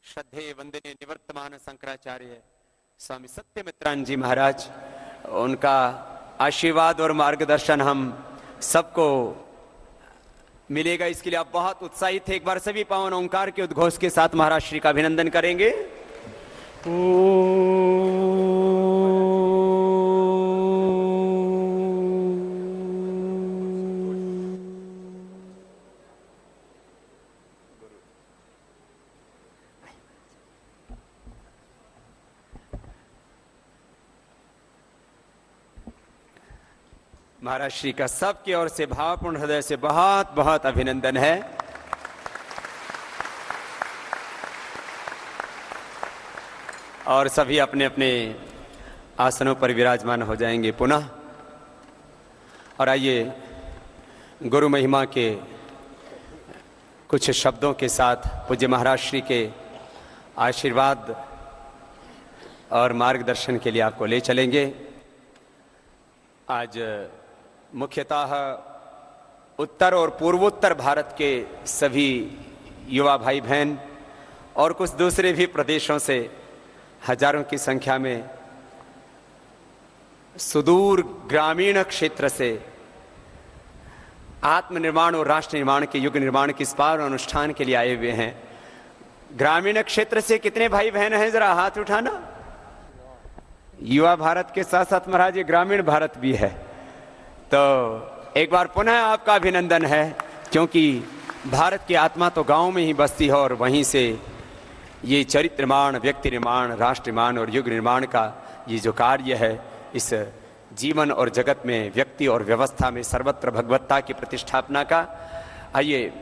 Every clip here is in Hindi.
श्रद्धेय वंदनीय निवर्तमान शंकराचार्य स्वामी सत्यमित्रानंद जी महाराज, उनका आशीर्वाद और मार्गदर्शन हम सबको मिलेगा, इसके लिए आप बहुत उत्साहित थे। एक बार सभी पावन ओंकार के उद्घोष के साथ महाराज श्री का अभिनंदन करेंगे। महाराज श्री का सबकी ओर से भावपूर्ण हृदय से बहुत बहुत अभिनंदन है। और सभी अपने अपने आसनों पर विराजमान हो जाएंगे पुनः। और आइए गुरु महिमा के कुछ शब्दों के साथ पूज्य महाराज श्री के आशीर्वाद और मार्गदर्शन के लिए आपको ले चलेंगे। आज मुख्यतः उत्तर और पूर्वोत्तर भारत के सभी युवा भाई बहन और कुछ दूसरे भी प्रदेशों से हजारों की संख्या में सुदूर ग्रामीण क्षेत्र से आत्मनिर्माण और राष्ट्र निर्माण के युग निर्माण के इस पावन अनुष्ठान के लिए आए हुए हैं। ग्रामीण क्षेत्र से कितने भाई बहन हैं, जरा हाथ उठाना। युवा भारत के साथ साथ महाराज ये ग्रामीण भारत भी है, तो एक बार पुनः आपका अभिनंदन है, क्योंकि भारत की आत्मा तो गांव में ही बसती है और वहीं से ये चरित्र निर्माण, व्यक्ति निर्माण, राष्ट्र निर्माण और युग निर्माण का ये जो कार्य है, इस जीवन और जगत में, व्यक्ति और व्यवस्था में सर्वत्र भगवत्ता की प्रतिष्ठापना का। आइए,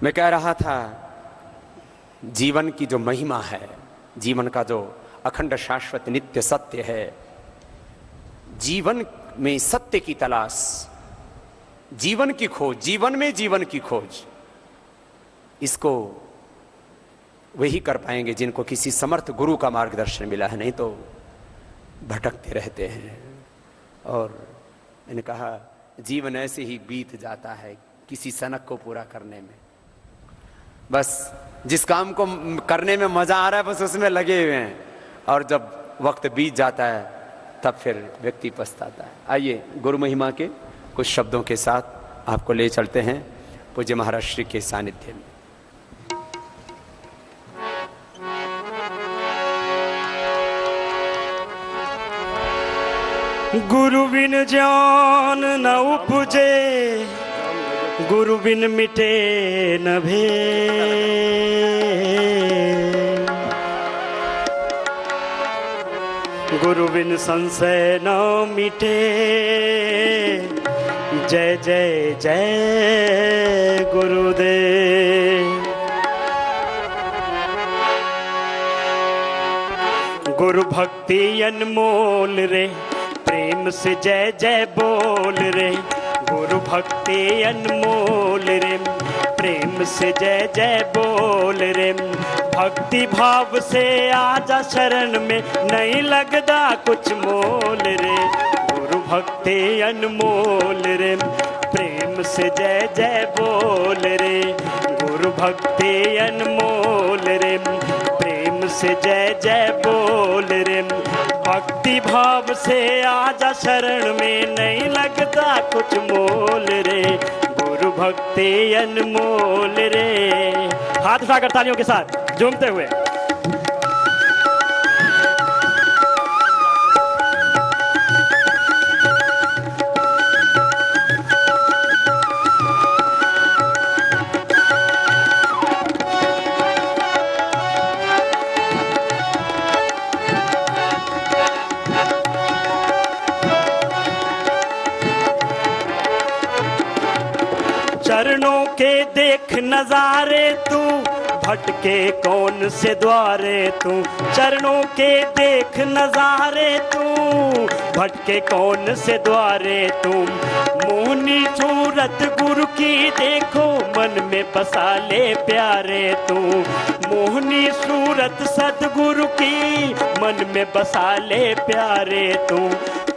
मैं कह रहा था जीवन की जो महिमा है, जीवन का जो अखंड शाश्वत नित्य सत्य है, जीवन में सत्य की तलाश, जीवन की खोज, जीवन में जीवन की खोज, इसको वही कर पाएंगे जिनको किसी समर्थ गुरु का मार्गदर्शन मिला है, नहीं तो भटकते रहते हैं। और मैंने कहा जीवन ऐसे ही बीत जाता है किसी सनक को पूरा करने में, बस जिस काम को करने में मजा आ रहा है बस उसमें लगे हुए हैं, और जब वक्त बीत जाता है तब फिर व्यक्ति पछताता है। आइए गुरु महिमा के कुछ शब्दों के साथ आपको ले चलते हैं पूज्य महाराज श्री के सानिध्य में। गुरु बिन ज्ञान न उपजे, गुरु बिन मिटे न भेद, गुरु बिन संशय न मिटे, जय जय जय गुरुदेव। गुरु भक्ति अनमोल रे, प्रेम से जय जय बोल रे। गुरु भक्ति अनमोल रे, प्रेम से जय जय बोल रे। भक्ति भाव से आजा शरण में, नहीं लगदा कुछ मोल रे। गुरु भक्ति अनमोल रे, प्रेम से जय जय बोल रे। गुरु भक्ति अनमोल रे, प्रेम से जय जय बोल रे। भक्ति भाव से आजा शरण में, नहीं लगता कुछ मोल रे। गुरु भक्ति अनमोल रे। हाथ उठाकर तालियों के साथ झूमते हुए चरणों के देख नजारे तू, भटके कौन से द्वारे तू। चरणों के देख नजारे तू, भटके कौन से द्वारे तू। मोहनी सूरत गुरु की देखो, मन में बसा ले प्यारे तू। मोहनी सूरत सतगुरु की, मन में बसा ले प्यारे तू।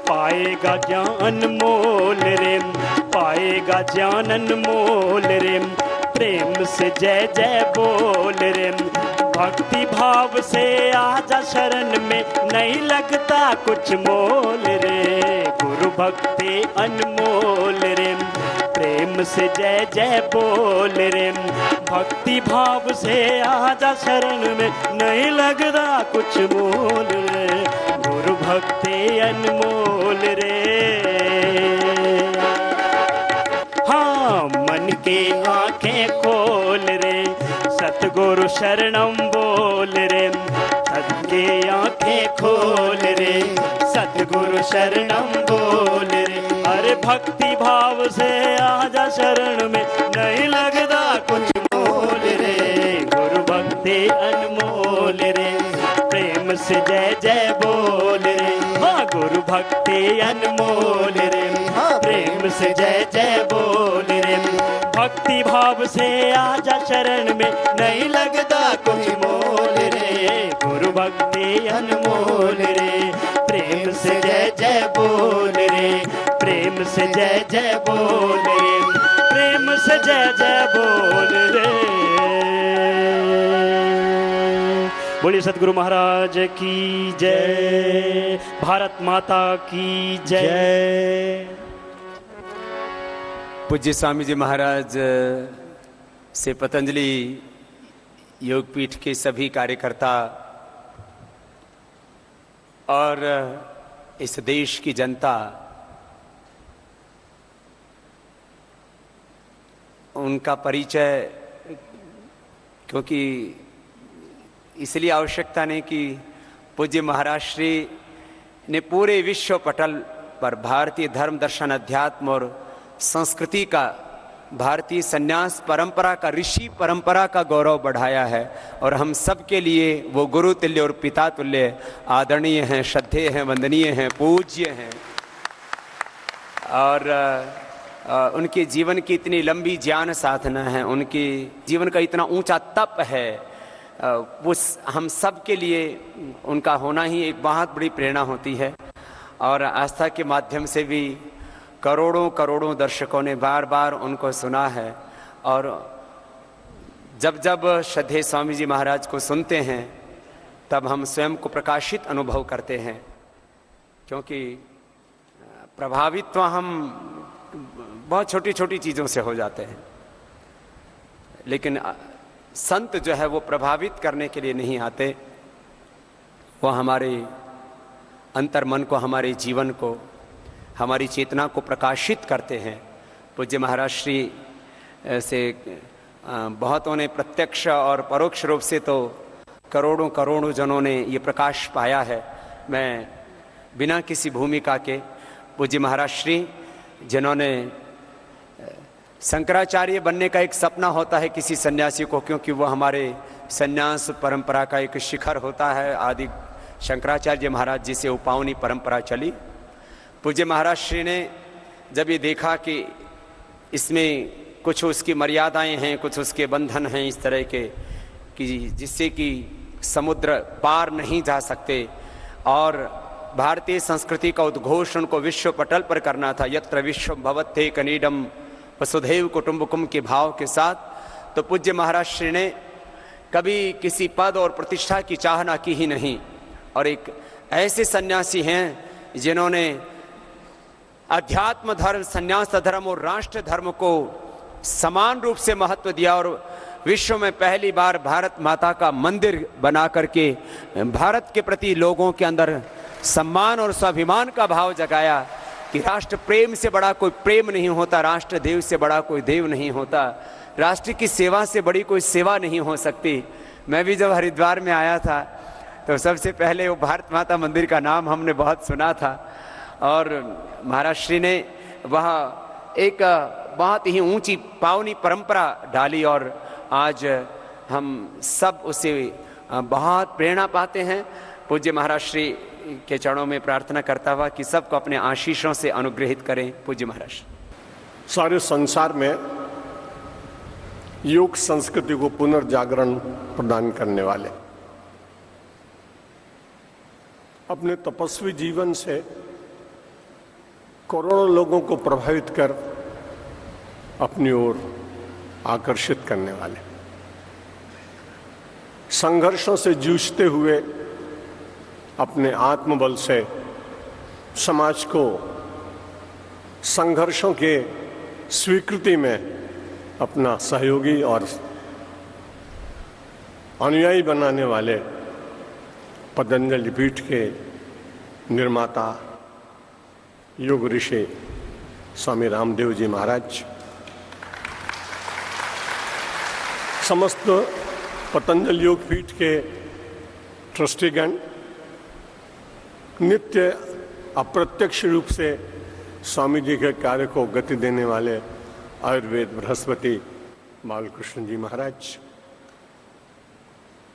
पाएगा ज्ञान मोल रे, पाएगा ज्ञान मोल रे। प्रेम से जय जय बोल रे। भक्ति भाव से आजा शरण में, नहीं लगता कुछ मोल रे। गुरु भक्ति अनमोल रे, प्रेम से जय जय बोल रे। भक्ति भाव से आजा शरण में, नहीं लगता कुछ मोल रे। गुरु भक्ति अनमोल रे। हाँ, मन की आंखें खोल रे, सतगुरु शरणम बोल रे। सबके आंखें खोल रे, सतगुरु शरणम बोल रे। अरे भक्ति भाव से आजा शरण में, नहीं लगता कुछ मोल रे। गुरु भक्ति अनमोल रे, प्रेम से जय जय बोल रे। हाँ, गुरु भक्ति अनमोल रे, प्रेम से जय जय बोल रे। भक्ति भाव से आजा शरण में, नहीं लगता कुछ मोल रे। गुरु भक्ति अनमोल रे, प्रेम से जय जय बोल रे। प्रेम से जय जय बोल रे, प्रेम से जय जय बोल रे। बोलिए सतगुरु महाराज की जय, भारत माता की जय। पूज्य स्वामी जी महाराज से पतंजलि योगपीठ के सभी कार्यकर्ता और इस देश की जनता, उनका परिचय क्योंकि इसलिए आवश्यकता नहीं कि पूज्य महाराज श्री ने पूरे विश्व पटल पर भारतीय धर्म दर्शन अध्यात्म और संस्कृति का, भारतीय संन्यास परंपरा का, ऋषि परंपरा का गौरव बढ़ाया है। और हम सब के लिए वो गुरु तुल्य और पिता तुल्य आदरणीय हैं, श्रद्धेय हैं, वंदनीय हैं, पूज्य हैं। और उनके जीवन की इतनी लंबी ज्ञान साधना है, उनके जीवन का इतना ऊंचा तप है, वो हम सब के लिए उनका होना ही एक बहुत बड़ी प्रेरणा होती है। और आस्था के माध्यम से भी करोड़ों करोड़ों दर्शकों ने बार बार उनको सुना है। और जब जब श्रद्धेय स्वामी जी महाराज को सुनते हैं, तब हम स्वयं को प्रकाशित अनुभव करते हैं, क्योंकि प्रभावित तो हम बहुत छोटी छोटी चीज़ों से हो जाते हैं, लेकिन संत जो है वो प्रभावित करने के लिए नहीं आते, वो हमारे अंतर मन को, हमारे जीवन को, हमारी चेतना को प्रकाशित करते हैं। पूज्य महाराज श्री से बहुतों ने प्रत्यक्ष और परोक्ष रूप से तो करोड़ों करोड़ों जनों ने ये प्रकाश पाया है। मैं बिना किसी भूमिका के पूज्य महाराज श्री, जिन्होंने शंकराचार्य बनने का एक सपना होता है किसी सन्यासी को, क्योंकि वो हमारे सन्यास परंपरा का एक शिखर होता है। आदि शंकराचार्य महाराज जी से वो पावनी परंपरा चली। पूज्य महाराज श्री ने जब ये देखा कि इसमें कुछ उसकी मर्यादाएं हैं, कुछ उसके बंधन हैं इस तरह के कि जिससे कि समुद्र पार नहीं जा सकते, और भारतीय संस्कृति का उद्घोष उनको विश्व पटल पर करना था, यत्र विश्व भवत्ते कनीडम वसुधैव कुटुंबकम के भाव के साथ, तो पूज्य महाराज श्री ने कभी किसी पद और प्रतिष्ठा की चाहना की ही नहीं। और एक ऐसे सन्यासी हैं जिन्होंने अध्यात्म धर्म, संन्यास धर्म और राष्ट्र धर्म को समान रूप से महत्व दिया, और विश्व में पहली बार भारत माता का मंदिर बना करके भारत के प्रति लोगों के अंदर सम्मान और स्वाभिमान का भाव जगाया कि राष्ट्र प्रेम से बड़ा कोई प्रेम नहीं होता, राष्ट्र देव से बड़ा कोई देव नहीं होता, राष्ट्र की सेवा से बड़ी कोई सेवा नहीं हो सकती। मैं भी जब हरिद्वार में आया था तो सबसे पहले वो भारत माता मंदिर का नाम हमने बहुत सुना था, और महाराज श्री ने वह एक बहुत ही ऊंची पावनी परंपरा डाली, और आज हम सब उसे बहुत प्रेरणा पाते हैं। पूज्य महाराज श्री के चरणों में प्रार्थना करता हुआ कि सबको अपने आशीषों से अनुग्रहित करें। पूज्य महाराज। सारे संसार में योग संस्कृति को पुनर्जागरण प्रदान करने वाले, अपने तपस्वी जीवन से करोड़ों लोगों को प्रभावित कर अपनी ओर आकर्षित करने वाले, संघर्षों से जूझते हुए अपने आत्मबल से समाज को संघर्षों के स्वीकृति में अपना सहयोगी और अनुयायी बनाने वाले पतंजलि पीठ के निर्माता योग ऋषि स्वामी रामदेव जी महाराज, समस्त पतंजलि योग पीठ के ट्रस्टीगण, नित्य अप्रत्यक्ष रूप से स्वामी जी के कार्य को गति देने वाले आयुर्वेद बृहस्पति बालकृष्ण जी महाराज,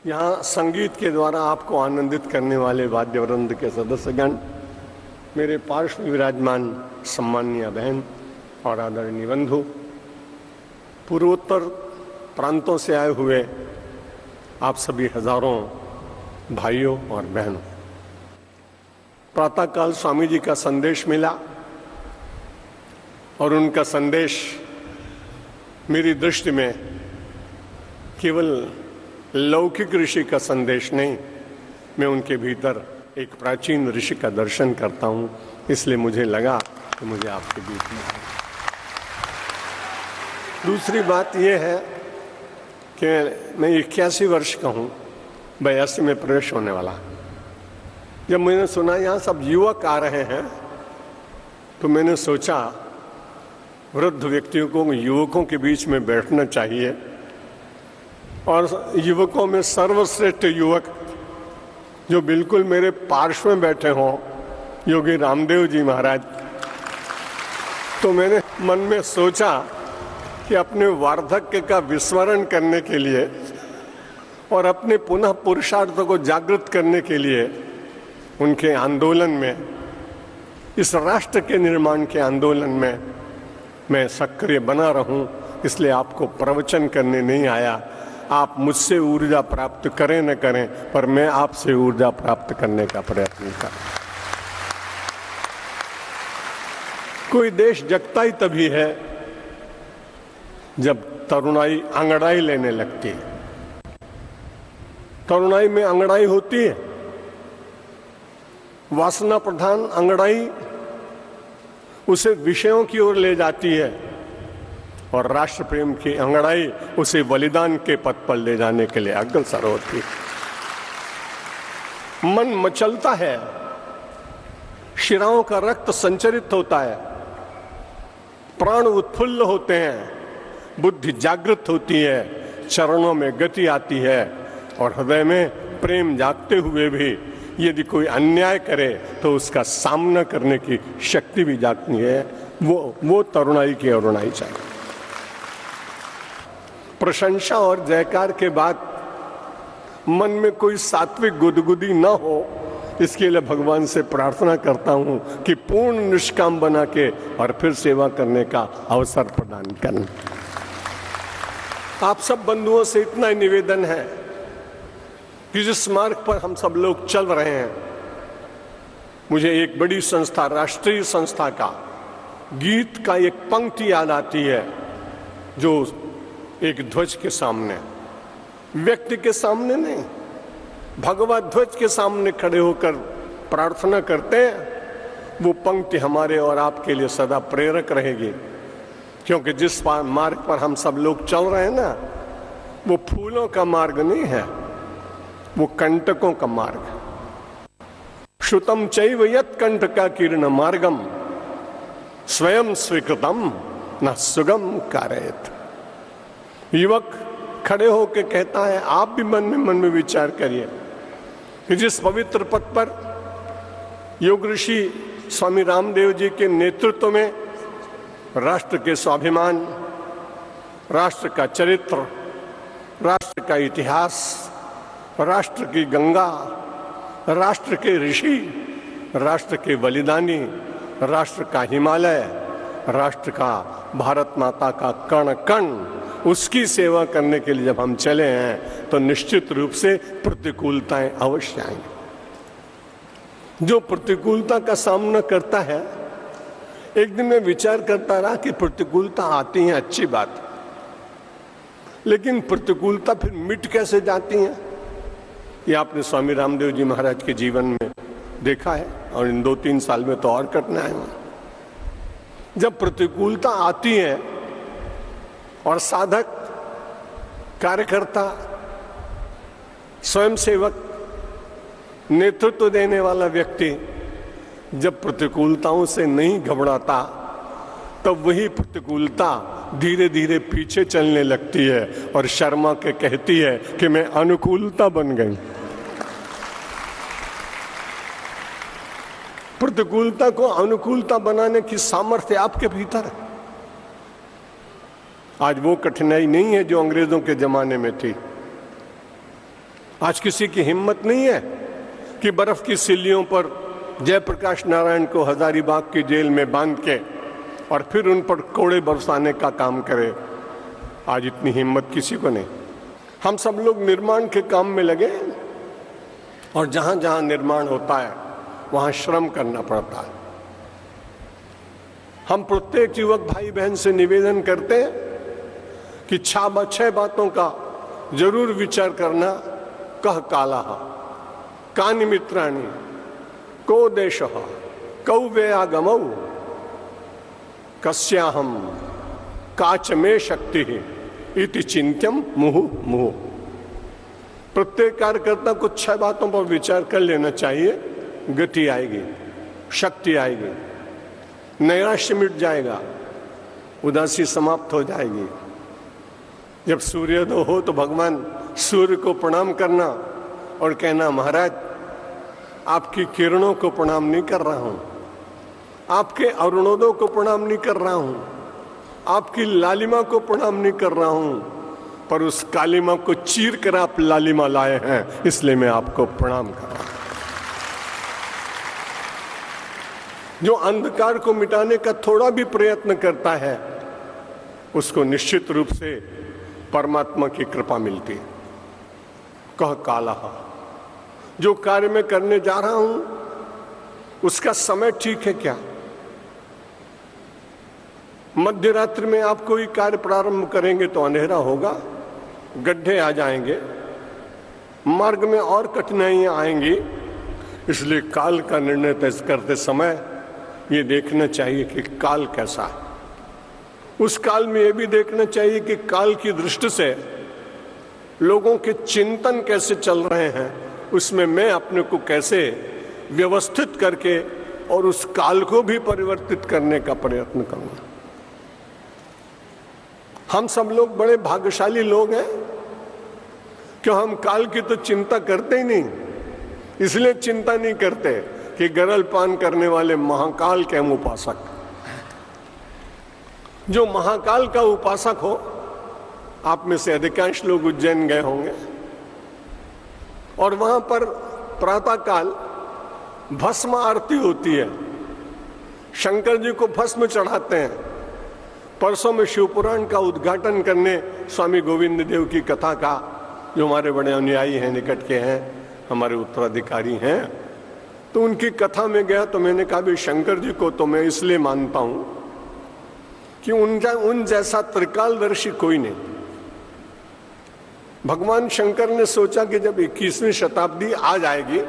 यहाँ संगीत के द्वारा आपको आनंदित करने वाले वाद्यवृंद के सदस्यगण, मेरे पार्श्व में विराजमान सम्माननीय बहन और आदरणीय बंधु, पूर्वोत्तर प्रांतों से आए हुए आप सभी हजारों भाइयों और बहनों, प्रातःकाल स्वामी जी का संदेश मिला और उनका संदेश मेरी दृष्टि में केवल लौकिक ऋषि का संदेश नहीं, मैं उनके भीतर एक प्राचीन ऋषि का दर्शन करता हूँ, इसलिए मुझे लगा कि मुझे आपके बीच में। दूसरी बात यह है कि मैं 81 वर्ष का हूँ, 82 में प्रवेश होने वाला। जब मैंने सुना यहाँ सब युवक आ रहे हैं तो मैंने सोचा वृद्ध व्यक्तियों को युवकों के बीच में बैठना चाहिए, और युवकों में सर्वश्रेष्ठ युवक जो बिल्कुल मेरे पार्श्व में बैठे हों, योगी रामदेव जी महाराज। तो मैंने मन में सोचा कि अपने वार्धक्य का विस्मरण करने के लिए और अपने पुनः पुरुषार्थों को जागृत करने के लिए उनके आंदोलन में, इस राष्ट्र के निर्माण के आंदोलन में मैं सक्रिय बना रहूं। इसलिए आपको प्रवचन करने नहीं आया। आप मुझसे ऊर्जा प्राप्त करें न करें, पर मैं आपसे ऊर्जा प्राप्त करने का प्रयत्न कर। कोई देश जगता ही तभी है जब तरुणाई अंगड़ाई लेने लगती है। तरुणाई में अंगड़ाई होती है, वासना प्रधान अंगड़ाई उसे विषयों की ओर ले जाती है, और राष्ट्र प्रेम की अंगड़ाई उसे बलिदान के पथ पर ले जाने के लिए अग्रसर होती है। मन मचलता है, शिराओं का रक्त संचरित होता है, प्राण उत्फुल्ल होते हैं, बुद्धि जागृत होती है, चरणों में गति आती है, और हृदय में प्रेम जागते हुए भी यदि कोई अन्याय करे तो उसका सामना करने की शक्ति भी जागती है। वो तरुणाई की अरुणाई चाहिए। प्रशंसा और जयकार के बाद मन में कोई सात्विक गुदगुदी न हो, इसके लिए भगवान से प्रार्थना करता हूं कि पूर्ण निष्काम बना के और फिर सेवा करने का अवसर प्रदान करना। आप सब बंधुओं से इतना ही निवेदन है कि जिस मार्ग पर हम सब लोग चल रहे हैं, मुझे एक बड़ी संस्था, राष्ट्रीय संस्था का गीत का एक पंक्ति याद आती है, जो एक ध्वज के सामने, व्यक्ति के सामने नहीं, भगवा ध्वज के सामने खड़े होकर प्रार्थना करते हैं। वो पंक्ति हमारे और आपके लिए सदा प्रेरक रहेगी, क्योंकि जिस मार्ग पर हम सब लोग चल रहे हैं ना, वो फूलों का मार्ग नहीं है, वो कंटकों का मार्ग। श्रुतम चैव यत् कंटका कीर्ण मार्गम स्वयं स्वीकृतम न सुगम कारयेत। युवक खड़े होकर कहता है, आप भी मन में विचार करिए कि जिस पवित्र पथ पर योग ऋषि स्वामी रामदेव जी के नेतृत्व में राष्ट्र के स्वाभिमान, राष्ट्र का चरित्र, राष्ट्र का इतिहास, राष्ट्र की गंगा, राष्ट्र के ऋषि, राष्ट्र के बलिदानी, राष्ट्र का हिमालय, राष्ट्र का भारत माता का कण कण, उसकी सेवा करने के लिए जब हम चले हैं तो निश्चित रूप से प्रतिकूलताएं अवश्य आएंगी। जो प्रतिकूलता का सामना करता है, एक दिन मैं विचार करता रहा कि प्रतिकूलता आती है, अच्छी बात, लेकिन प्रतिकूलता फिर मिट कैसे जाती है, ये आपने स्वामी रामदेव जी महाराज के जीवन में देखा है, और इन 2-3 साल में तो और कठिनाई है। जब प्रतिकूलता आती है और साधक, कार्यकर्ता, स्वयंसेवक, नेतृत्व देने वाला व्यक्ति जब प्रतिकूलताओं से नहीं घबराता, तब वही प्रतिकूलता धीरे धीरे पीछे चलने लगती है और शर्मा के कहती है कि मैं अनुकूलता बन गई। प्रतिकूलता को अनुकूलता बनाने की सामर्थ्य आपके भीतर है। आज वो कठिनाई नहीं है जो अंग्रेजों के जमाने में थी। आज किसी की हिम्मत नहीं है कि बर्फ की सिल्लियों पर जयप्रकाश नारायण को हजारीबाग की जेल में बांध के और फिर उन पर कोड़े बरसाने का काम करे। आज इतनी हिम्मत किसी को नहीं। हम सब लोग निर्माण के काम में लगे, और जहां जहां निर्माण होता है वहां श्रम करना पड़ता है। हम प्रत्येक युवक भाई बहन से निवेदन करते हैं कि 6 बातों का जरूर विचार करना। कह काला कानि मित्राणि को देश कौ वे आगमौ कस्याहम काच में शक्ति इति चिंत्यम मुहु मुहु। प्रत्येक कार्यकर्ता को 6 बातों पर विचार कर लेना चाहिए। गति आएगी, शक्ति आएगी, नैराश्य मिट जाएगा, उदासी समाप्त हो जाएगी। जब सूर्योदय हो तो भगवान सूर्य को प्रणाम करना और कहना, महाराज आपकी किरणों को प्रणाम नहीं कर रहा हूं, आपके अरुणोदय को प्रणाम नहीं कर रहा हूं, आपकी लालिमा को प्रणाम नहीं कर रहा हूं, पर उस कालिमा को चीर कर आप लालिमा लाए हैं, इसलिए मैं आपको प्रणाम कर रहा हूं। जो अंधकार को मिटाने का थोड़ा भी प्रयत्न करता है, उसको निश्चित रूप से परमात्मा की कृपा मिलती है। कह काला, जो कार्य मैं करने जा रहा हूं उसका समय ठीक है क्या? मध्य रात्रि में आप कोई कार्य प्रारंभ करेंगे तो अंधेरा होगा, गड्ढे आ जाएंगे, मार्ग में और कठिनाइयां आएंगी। इसलिए काल का निर्णय तय करते समय ये देखना चाहिए कि काल कैसा है। उस काल में ये भी देखना चाहिए कि काल की दृष्टि से लोगों के चिंतन कैसे चल रहे हैं, उसमें मैं अपने को कैसे व्यवस्थित करके और उस काल को भी परिवर्तित करने का प्रयत्न करूंगा। हम सब लोग बड़े भाग्यशाली लोग हैं कि हम काल की तो चिंता करते ही नहीं। इसलिए चिंता नहीं करते कि गरल पान करने वाले महाकाल के हम उपासक। जो महाकाल का उपासक हो, आप में से अधिकांश लोग उज्जैन गए होंगे और वहां पर प्रातःकाल भस्म आरती होती है। शंकर जी को भस्म चढ़ाते हैं। परसों में शिवपुराण का उद्घाटन करने स्वामी गोविंद देव की कथा का, जो हमारे बड़े अनुयायी हैं, निकट के हैं, हमारे उत्तराधिकारी हैं, तो उनकी कथा में गया तो मैंने कहा भी शंकर जी को तो मैं इसलिए मानता हूं कि उन जैसा त्रिकालदर्शी कोई नहीं। भगवान शंकर ने सोचा कि जब 21वीं शताब्दी आ जाएगी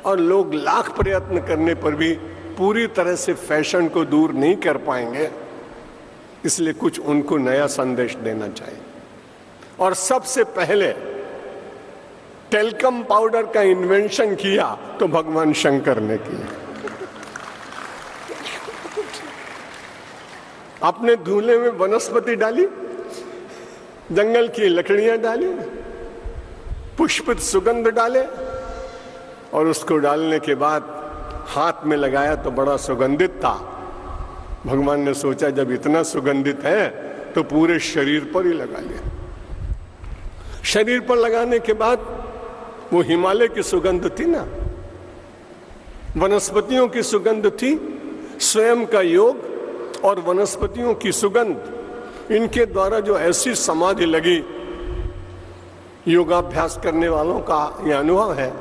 और लोग लाख प्रयत्न करने पर भी पूरी तरह से फैशन को दूर नहीं कर पाएंगे, इसलिए कुछ उनको नया संदेश देना चाहिए। और सबसे पहले टेल्कम पाउडर का इन्वेंशन किया तो भगवान शंकर ने किया। अपने धूले में वनस्पति डाली, जंगल की लकड़ियां डाली, पुष्पित सुगंध डाले, और उसको डालने के बाद हाथ में लगाया तो बड़ा सुगंधित था। भगवान ने सोचा जब इतना सुगंधित है तो पूरे शरीर पर ही लगा लिया। शरीर पर लगाने के बाद वो हिमालय की सुगंध थी ना, वनस्पतियों की सुगंध थी। स्वयं का योग और वनस्पतियों की सुगंध, इनके द्वारा जो ऐसी समाधि लगी, योगाभ्यास करने वालों का यह अनुभव है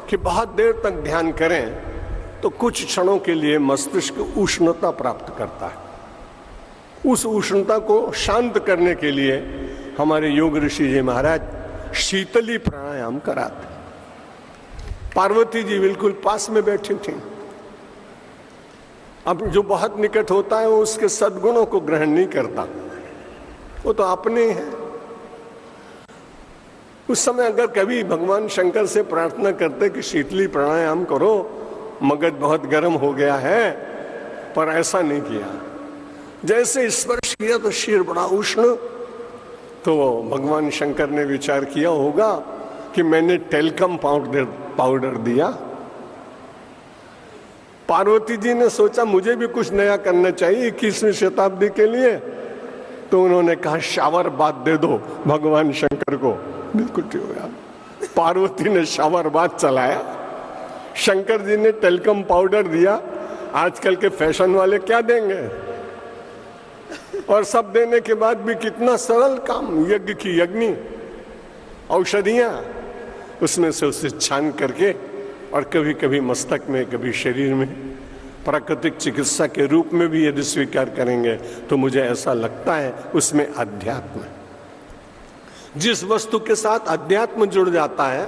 कि बहुत देर तक ध्यान करें तो कुछ क्षणों के लिए मस्तिष्क उष्णता प्राप्त करता है। उस उष्णता को शांत करने के लिए हमारे योग ऋषि जी महाराज शीतली प्राणायाम कराते। पार्वती जी बिल्कुल पास में बैठी थी। अब जो बहुत निकट होता है वो उसके सद्गुणों को ग्रहण नहीं करता, वो तो अपने हैं। उस समय अगर कभी भगवान शंकर से प्रार्थना करते कि शीतली प्राणायाम करो, मगज बहुत गर्म हो गया है, पर ऐसा नहीं किया। जैसे स्पर्श किया तो शीर बड़ा उष्ण, तो भगवान शंकर ने विचार किया होगा कि मैंने टेल्कम पाउडर दिया। पार्वती जी ने सोचा मुझे भी कुछ नया करना चाहिए 21वीं शताब्दी के लिए, तो उन्होंने कहा शावर बाथ दे दो भगवान शंकर को। बिल्कुल ठीक हो गया। पार्वती ने शावर बाथ चलाया, शंकर जी ने टेल्कम पाउडर दिया। आजकल के फैशन वाले क्या देंगे, और सब देने के बाद भी कितना सरल काम, यज्ञ की यज्ञी औषधियां, उसमें से उसे छान करके और कभी कभी मस्तक में कभी शरीर में प्राकृतिक चिकित्सा के रूप में भी यदि स्वीकार करेंगे तो मुझे ऐसा लगता है उसमें अध्यात्म है। जिस वस्तु के साथ अध्यात्म जुड़ जाता है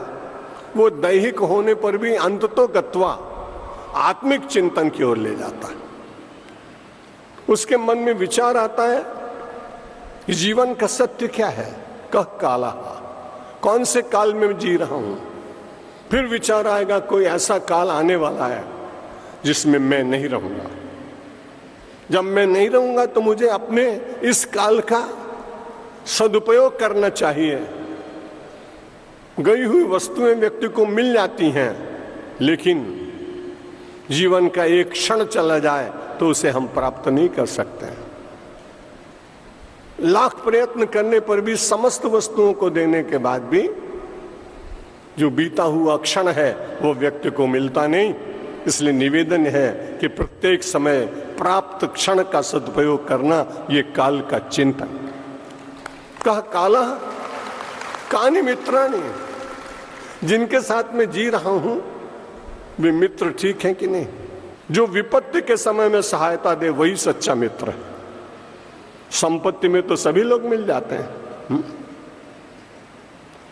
वो दैहिक होने पर भी अंततोगत्वा आत्मिक चिंतन की ओर ले जाता है। उसके मन में विचार आता है कि जीवन का सत्य क्या है, कह काला, कौन से काल में जी रहा हूं। फिर विचार आएगा कोई ऐसा काल आने वाला है जिसमें मैं नहीं रहूंगा। जब मैं नहीं रहूंगा तो मुझे अपने इस काल का सदुपयोग करना चाहिए। गई हुई वस्तुएं व्यक्ति को मिल जाती हैं, लेकिन जीवन का एक क्षण चला जाए तो उसे हम प्राप्त नहीं कर सकते। लाख प्रयत्न करने पर भी समस्त वस्तुओं को देने के बाद भी जो बीता हुआ क्षण है वो व्यक्ति को मिलता नहीं। इसलिए निवेदन है कि प्रत्येक समय प्राप्त क्षण का सदुपयोग करना ये काल का चिंतन। कह काला कानि मित्राणि, जिनके साथ में जी रहा हूं वे मित्र ठीक हैं कि नहीं। जो विपत्ति के समय में सहायता दे वही सच्चा मित्र है। संपत्ति में तो सभी लोग मिल जाते हैं,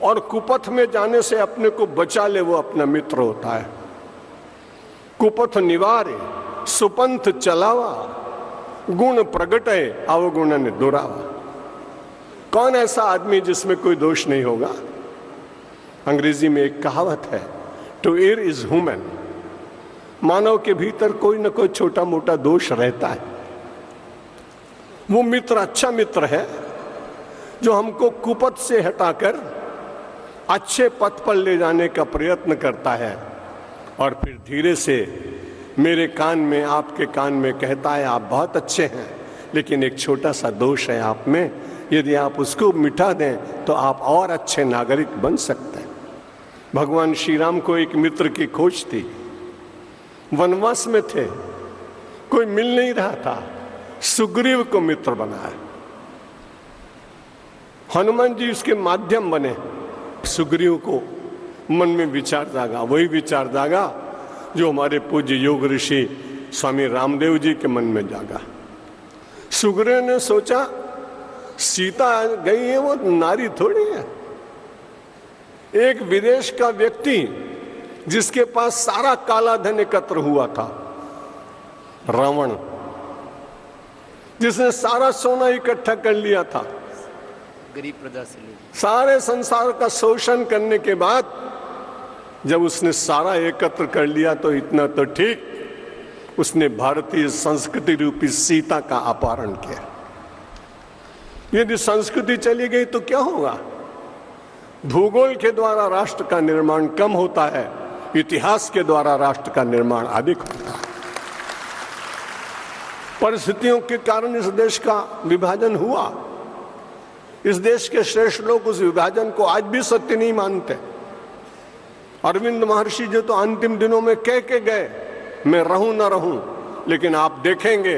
और कुपथ में जाने से अपने को बचा ले वो अपना मित्र होता है। कुपथ निवारे सुपंथ चलावा, गुण प्रगटे अवगुण ने दुरावा। कौन ऐसा आदमी जिसमें कोई दोष नहीं होगा। अंग्रेजी में एक कहावत है, टू एयर इज ह्यूमन। मानव के भीतर कोई ना कोई छोटा मोटा दोष रहता है। वो मित्र अच्छा मित्र है जो हमको कुपथ से हटाकर अच्छे पथ पर ले जाने का प्रयत्न करता है, और फिर धीरे से मेरे कान में, आपके कान में कहता है आप बहुत अच्छे हैं, लेकिन एक छोटा सा दोष है आप में, यदि आप उसको मिटा दें तो आप और अच्छे नागरिक बन सकते हैं। भगवान श्री राम को एक मित्र की खोज थी। वनवास में थे, कोई मिल नहीं रहा था, सुग्रीव को मित्र बनाया। हनुमान जी उसके माध्यम बने। सुग्रीव को मन में विचार जागा, वही विचार जागा जो हमारे पूज्य योग ऋषि स्वामी रामदेव जी के मन में जागा। सुग्रीव ने सोचा सीता गई है, वो नारी थोड़ी है। एक विदेश का व्यक्ति जिसके पास सारा काला धन एकत्र हुआ था, रावण, जिसने सारा सोना इकट्ठा कर लिया था, गरीब प्रजा से सारे संसार का शोषण करने के बाद जब उसने सारा एकत्र कर लिया तो इतना तो ठीक, उसने भारतीय संस्कृति रूपी सीता का अपहरण किया। यदि संस्कृति चली गई तो क्या होगा। भूगोल के द्वारा राष्ट्र का निर्माण कम होता है, इतिहास के द्वारा राष्ट्र का निर्माण अधिक होता है। परिस्थितियों के कारण इस देश का विभाजन हुआ। इस देश के श्रेष्ठ लोग उस विभाजन को आज भी सत्य नहीं मानते। अरविंद महर्षि जो तो अंतिम दिनों में कह के गए मैं रहूं ना रहूं, लेकिन आप देखेंगे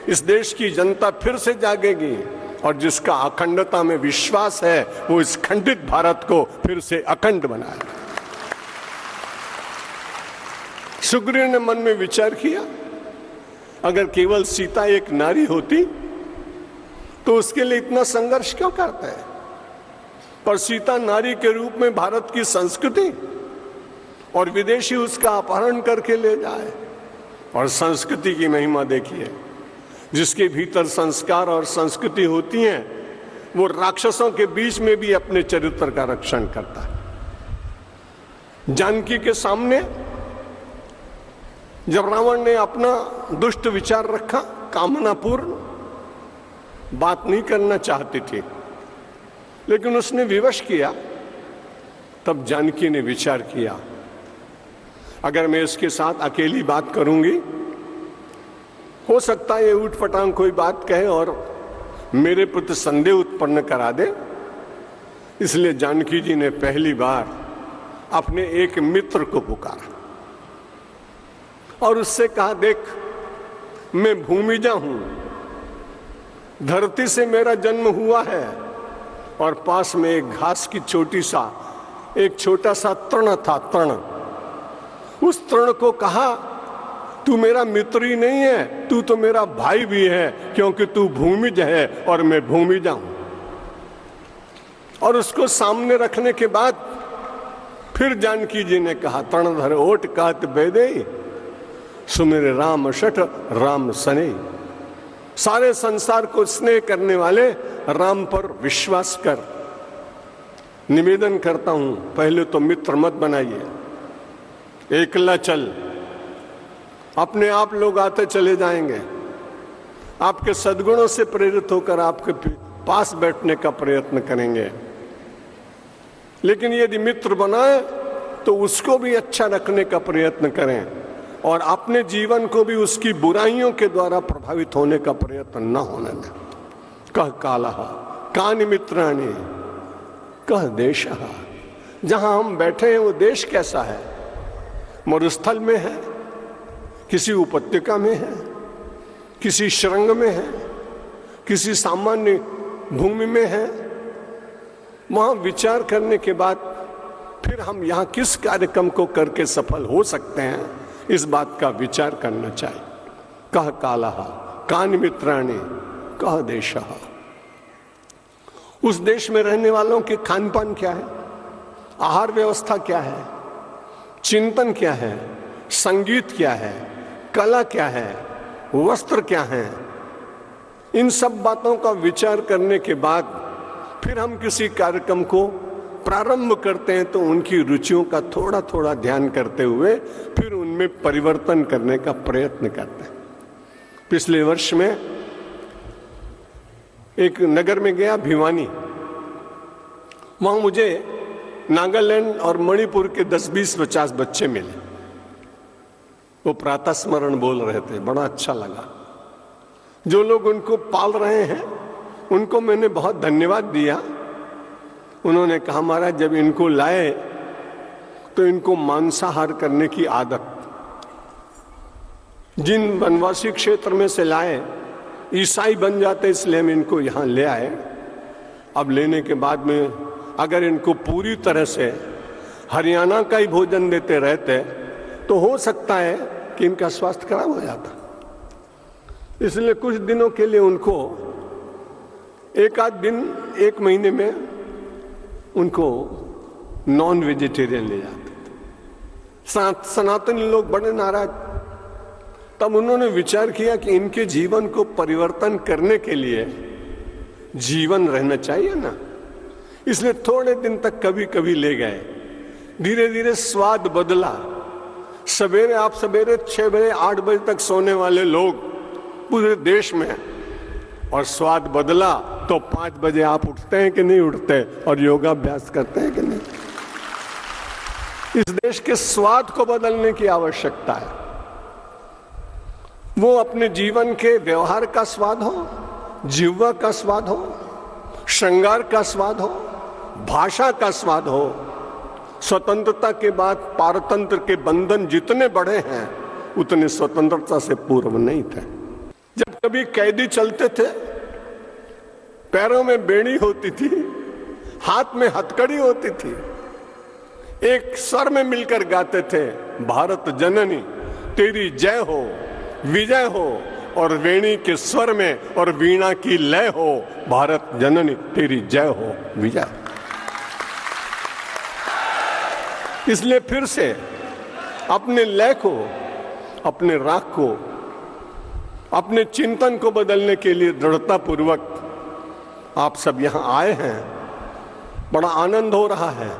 इस देश की जनता फिर से जागेगी, और जिसका अखंडता में विश्वास है वो इस खंडित भारत को फिर से अखंड बनाए। सुग्रीव ने मन में विचार किया, अगर केवल सीता एक नारी होती तो उसके लिए इतना संघर्ष क्यों करते हैं? पर सीता नारी के रूप में भारत की संस्कृति और विदेशी उसका अपहरण करके ले जाए। और संस्कृति की महिमा देखिए, जिसके भीतर संस्कार और संस्कृति होती है वो राक्षसों के बीच में भी अपने चरित्र का रक्षण करता है। जानकी के सामने जब रावण ने अपना दुष्ट विचार रखा, कामनापूर्ण बात नहीं करना चाहती थी, लेकिन उसने विवश किया, तब जानकी ने विचार किया अगर मैं इसके साथ अकेली बात करूंगी, हो सकता है ये ऊटपटांग कोई बात कहे और मेरे प्रति संदेह उत्पन्न करा दे। इसलिए जानकी जी ने पहली बार अपने एक मित्र को पुकारा और उससे कहा, देख मैं भूमिजा हूं, धरती से मेरा जन्म हुआ है और पास में एक घास की एक छोटा सा तृण था, तृण। उस तृण को कहा, तू मेरा मित्र ही नहीं है, तू तो मेरा भाई भी है, क्योंकि तू भूमिज है और मैं भूमिजा हूं। और उसको सामने रखने के बाद फिर जानकी जी ने कहा, तृणधर ओट कात बेदे सुमेरे राम शठ राम सने। सारे संसार को स्नेह करने वाले राम पर विश्वास कर। निवेदन करता हूं, पहले तो मित्र मत बनाइए, एकला चल, अपने आप लोग आते चले जाएंगे, आपके सद्गुणों से प्रेरित होकर आपके पास बैठने का प्रयत्न करेंगे। लेकिन यदि मित्र बनाए तो उसको भी अच्छा रखने का प्रयत्न करें और अपने जीवन को भी उसकी बुराइयों के द्वारा प्रभावित होने का प्रयत्न न होने दें। कह कालः कानि मित्राणि कह देशः। जहां हम बैठे हैं वो देश कैसा है? मरुस्थल में है, किसी उपत्यका में है, किसी शृंग में है, किसी सामान्य भूमि में है। वहां विचार करने के बाद फिर हम यहां किस कार्यक्रम को करके सफल हो सकते हैं, इस बात का विचार करना चाहिए। कह कालः कानि मित्राणि कह देशः। उस देश में रहने वालों के खान पान क्या है, आहार व्यवस्था क्या है, चिंतन क्या है, संगीत क्या है, कला क्या है, वस्त्र क्या है, इन सब बातों का विचार करने के बाद फिर हम किसी कार्यक्रम को प्रारंभ करते हैं तो उनकी रुचियों का थोड़ा थोड़ा ध्यान करते हुए फिर उनमें परिवर्तन करने का प्रयत्न करते हैं। पिछले वर्ष में एक नगर में गया, भिवानी। वहां मुझे नागालैंड और मणिपुर के 10, 20, 50 बच्चे मिले। वो प्रातः स्मरण बोल रहे थे, बड़ा अच्छा लगा। जो लोग उनको पाल रहे हैं उनको मैंने बहुत धन्यवाद दिया। उन्होंने कहा, महाराज जब इनको लाए तो इनको मांसाहार करने की आदत, जिन वनवासी क्षेत्र में से लाए ईसाई बन जाते, इसलिए हम इनको यहां ले आए। अब लेने के बाद में अगर इनको पूरी तरह से हरियाणा का ही भोजन देते रहते तो हो सकता है कि इनका स्वास्थ्य खराब हो जाता। इसलिए कुछ दिनों के लिए उनको एक आध दिन, एक महीने में उनको नॉन वेजिटेरियन ले जाते थे। सनातनी लोग बड़े नाराज। तब उन्होंने विचार किया कि इनके जीवन को परिवर्तन करने के लिए जीवन रहना चाहिए ना, इसलिए थोड़े दिन तक कभी कभी ले गए। धीरे धीरे स्वाद बदला। सवेरे 6 बजे 8 बजे तक सोने वाले लोग पूरे देश में, और स्वाद बदला तो 5 बजे आप उठते हैं कि नहीं उठते, और योगाभ्यास करते हैं कि नहीं। इस देश के स्वाद को बदलने की आवश्यकता है। वो अपने जीवन के व्यवहार का स्वाद हो, जिह्वा का स्वाद हो, श्रृंगार का स्वाद हो, भाषा का स्वाद हो। स्वतंत्रता के बाद पारतंत्र के बंधन जितने बड़े हैं उतने स्वतंत्रता से पूर्व नहीं थे। जब कभी कैदी चलते थे, पैरों में बेड़ी होती थी, हाथ में हथकड़ी होती थी, एक स्वर में मिलकर गाते थे, भारत जननी तेरी जय हो, विजय हो, और वेणी के स्वर में और वीणा की लय हो। भारत जननी तेरी जय हो विजय। इसलिए फिर से अपने लय को, अपने राग को, अपने चिंतन को बदलने के लिए दृढ़ता पूर्वक आप सब यहां आए हैं। बड़ा आनंद हो रहा है।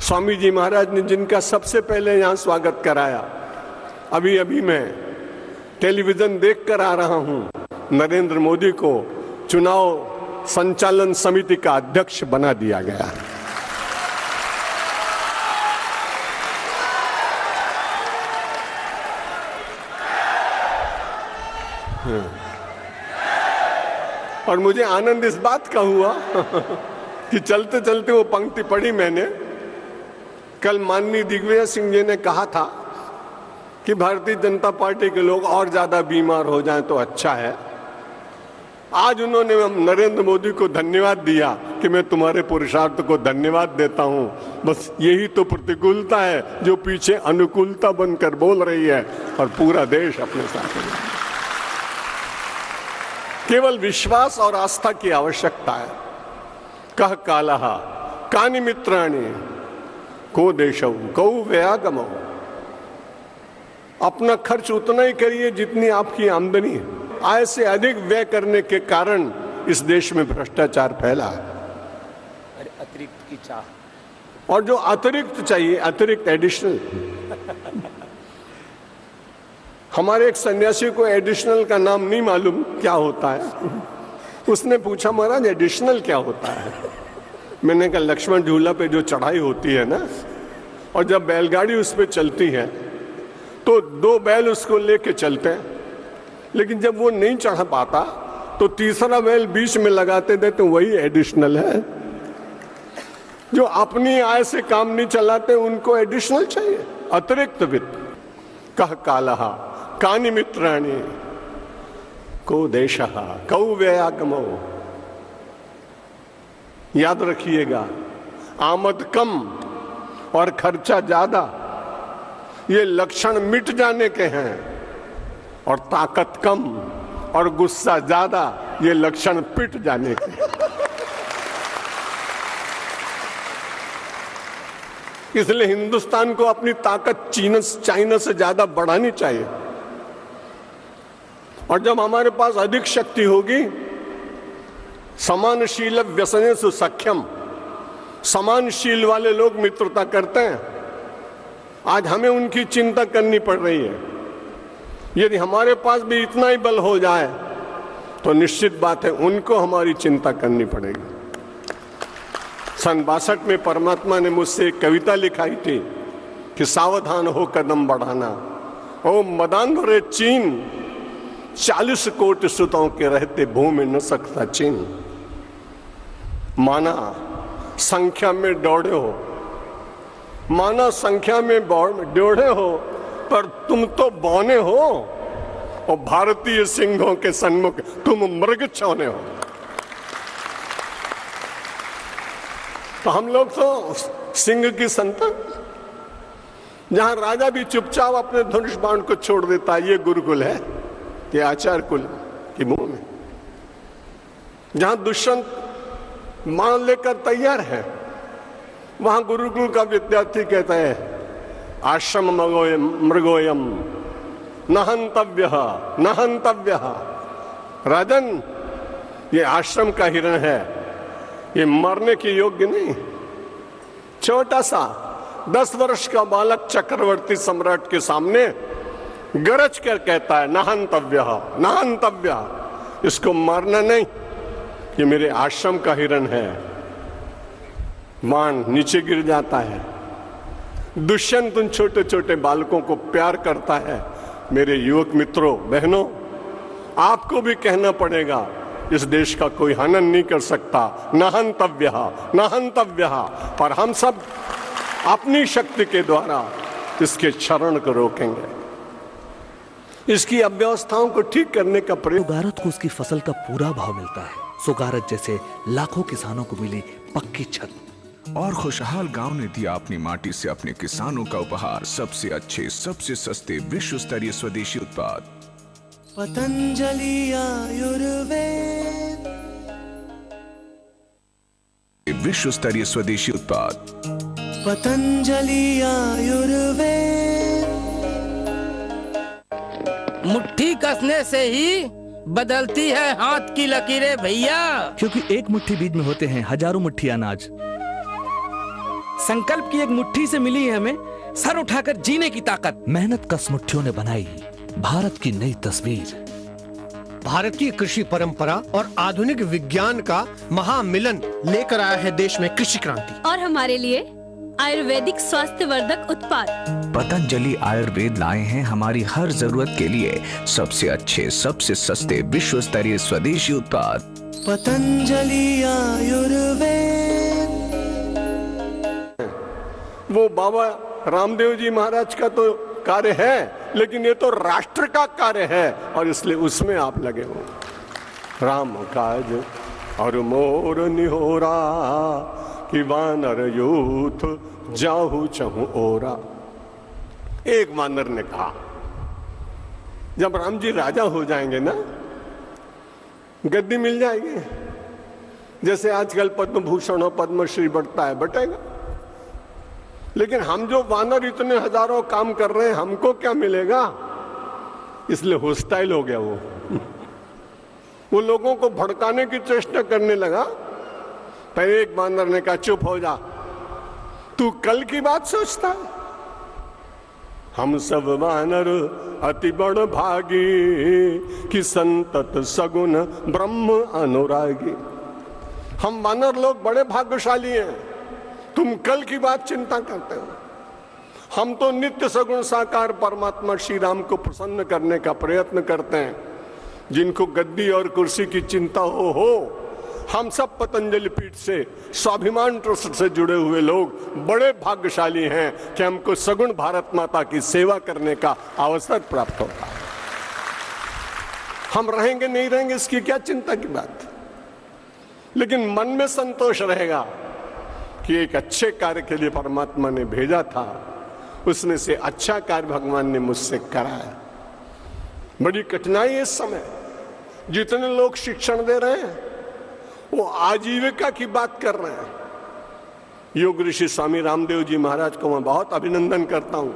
स्वामी जी महाराज ने जिनका सबसे पहले यहां स्वागत कराया, अभी अभी मैं टेलीविजन देखकर आ रहा हूं, नरेंद्र मोदी को चुनाव संचालन समिति का अध्यक्ष बना दिया गया है। और मुझे आनंद इस बात का हुआ कि चलते चलते वो पंक्ति पढ़ी मैंने। कल माननीय दिग्विजय सिंह जी ने कहा था कि भारतीय जनता पार्टी के लोग और ज्यादा बीमार हो जाएं तो अच्छा है। आज उन्होंने नरेंद्र मोदी को धन्यवाद दिया कि मैं तुम्हारे पुरुषार्थ को धन्यवाद देता हूं। बस यही तो प्रतिकूलता है जो पीछे अनुकूलता बनकर बोल रही है और पूरा देश अपने साथ है। केवल विश्वास और आस्था की आवश्यकता है। कह कालः कानि मित्राणि को देशौ कौ व्ययागमौ। अपना खर्च उतना ही करिए जितनी आपकी आमदनी है। आय से अधिक व्यय करने के कारण इस देश में भ्रष्टाचार फैला है। अतिरिक्त की चाह, और जो अतिरिक्त चाहिए, अतिरिक्त एडिशनल। हमारे एक सन्यासी को एडिशनल का नाम नहीं मालूम क्या होता है। उसने पूछा महाराज एडिशनल क्या होता है? मैंने कहा लक्ष्मण झूला पे जो चढ़ाई होती है ना, और जब बैलगाड़ी उस पे चलती है तो दो बैल उसको लेके चलते हैं, लेकिन जब वो नहीं चढ़ा पाता तो तीसरा बैल बीच में लगाते देते, वही एडिशनल है। जो अपनी आय से काम नहीं चलाते उनको एडिशनल चाहिए, अतिरिक्त वित्त। कह कालः कानि मित्राणि को देशः कौ व्ययागमौ। याद रखिएगा, आमद कम और खर्चा ज्यादा ये लक्षण मिट जाने के हैं, और ताकत कम और गुस्सा ज्यादा ये लक्षण पिट जाने के हैं। इसलिए हिंदुस्तान को अपनी ताकत चाइना से ज्यादा बढ़ानी चाहिए। और जब हमारे पास अधिक शक्ति होगी, समानशील व्यसनेषु सख्यम, समानशील वाले लोग मित्रता करते हैं। आज हमें उनकी चिंता करनी पड़ रही है। यदि हमारे पास भी इतना ही बल हो जाए तो निश्चित बात है उनको हमारी चिंता करनी पड़ेगी। सन 62 में परमात्मा ने मुझसे एक कविता लिखाई थी कि सावधान हो कदम बढ़ाना। ओ मदान भरे चीन, 40 कोटि सुतों के रहते भूमि न सकता चीन। माना संख्या में दौड़े हो, माना संख्या में दौड़े हो, पर तुम तो बौने हो, और भारतीय सिंहों के सन्मुख तुम मृग छौने हो। तो हम लोग तो सिंह की संतान। जहां राजा भी चुपचाप अपने धनुष बाण को छोड़ देता है, ये गुरुकुल है, ये आचार्य कुल की मुंह में। जहां दुष्यंत मान लेकर तैयार है, वहां गुरुकुल का विद्यार्थी कहता है आश्रम मृगोयम न हंतव्यः न हंतव्यः। राजन, ये आश्रम का हिरण है, ये मरने के योग्य नहीं। छोटा सा 10 वर्ष का बालक चक्रवर्ती सम्राट के सामने गरज कर कहता है न हंतव्यः न हंतव्यः, इसको मारना नहीं, ये मेरे आश्रम का हिरण है। बाण नीचे गिर जाता है। दुष्यंत उन छोटे छोटे बालकों को प्यार करता है। मेरे युवक मित्रों, बहनों, आपको भी कहना पड़ेगा, इस देश का कोई हनन नहीं कर सकता। न हंतव्यः न हंतव्यः। पर हम सब अपनी शक्ति के द्वारा इसके क्षरण को रोकेंगे, इसकी अव्यवस्थाओं को ठीक करने का प्रयास। सुगारत को उसकी फसल का पूरा भाव मिलता है। सुगारत जैसे लाखों किसानों को मिली पक्की छत। और खुशहाल गांव ने दिया अपनी माटी से अपने किसानों का उपहार, सबसे अच्छे सबसे सस्ते विश्व स्तरीय स्वदेशी उत्पाद। पतंजलि आयुर्वेद, विश्व स्तरीय स्वदेशी उत्पाद पतंजलि आयुर्वेद। मुट्ठी कसने से ही बदलती है हाथ की लकीरें भैया। क्योंकि एक मुट्ठी बीज में होते हैं हजारों मुट्ठी अनाज। संकल्प की एक मुट्ठी से मिली है हमें सर उठाकर जीने की ताकत। मेहनत कस मुट्ठियों ने बनाई भारत की नई तस्वीर। भारतीय कृषि परंपरा और आधुनिक विज्ञान का महामिलन लेकर आया है देश में कृषि क्रांति। और हमारे लिए आयुर्वेदिक स्वास्थ्य वर्धक उत्पाद पतंजलि आयुर्वेद लाए हैं हमारी हर जरूरत के लिए सबसे अच्छे, सबसे सस्ते, विश्व स्तरीय स्वदेशी उत्पाद पतंजलि आयुर्वेद। वो बाबा रामदेव जी महाराज का तो कार्य है, लेकिन ये तो राष्ट्र का कार्य है और इसलिए उसमें आप लगे हो। राम काज और मोर निहोरा कि वानर यूथ जाहू चहु ओरा। एक वानर ने कहा, जब राम जी राजा हो जाएंगे ना, गद्दी मिल जाएगी, जैसे आजकल पद्म भूषण और पद्मश्री बढ़ता है, बटेगा। लेकिन हम जो वानर इतने हजारों काम कर रहे हैं, हमको क्या मिलेगा? इसलिए होस्टाइल हो गया वो लोगों को भड़काने की चेष्टा करने लगा। पहले एक वानर ने कहा, चुप हो जा, तू कल की बात सोचता है। हम सब वानर अति बड़ भागी कि संतत सगुन ब्रह्म अनुरागी। हम वानर लोग बड़े भाग्यशाली हैं, तुम कल की बात चिंता करते हो। हम तो नित्य सगुण साकार परमात्मा श्री राम को प्रसन्न करने का प्रयत्न करते हैं। जिनको गद्दी और कुर्सी की चिंता हो, हम सब पतंजलि पीठ से, स्वाभिमान ट्रस्ट से जुड़े हुए लोग बड़े भाग्यशाली हैं कि हमको सगुण भारत माता की सेवा करने का अवसर प्राप्त होता है। हम रहेंगे नहीं रहेंगे इसकी क्या चिंता की बात, लेकिन मन में संतोष रहेगा कि एक अच्छे कार्य के लिए परमात्मा ने भेजा था, उसमें से अच्छा कार्य भगवान ने मुझसे कराया। बड़ी कठिनाई है इस समय। जितने लोग शिक्षण दे रहे हैं वो आजीविका की बात कर रहे हैं। योग ऋषि स्वामी रामदेव जी महाराज को मैं बहुत अभिनंदन करता हूं।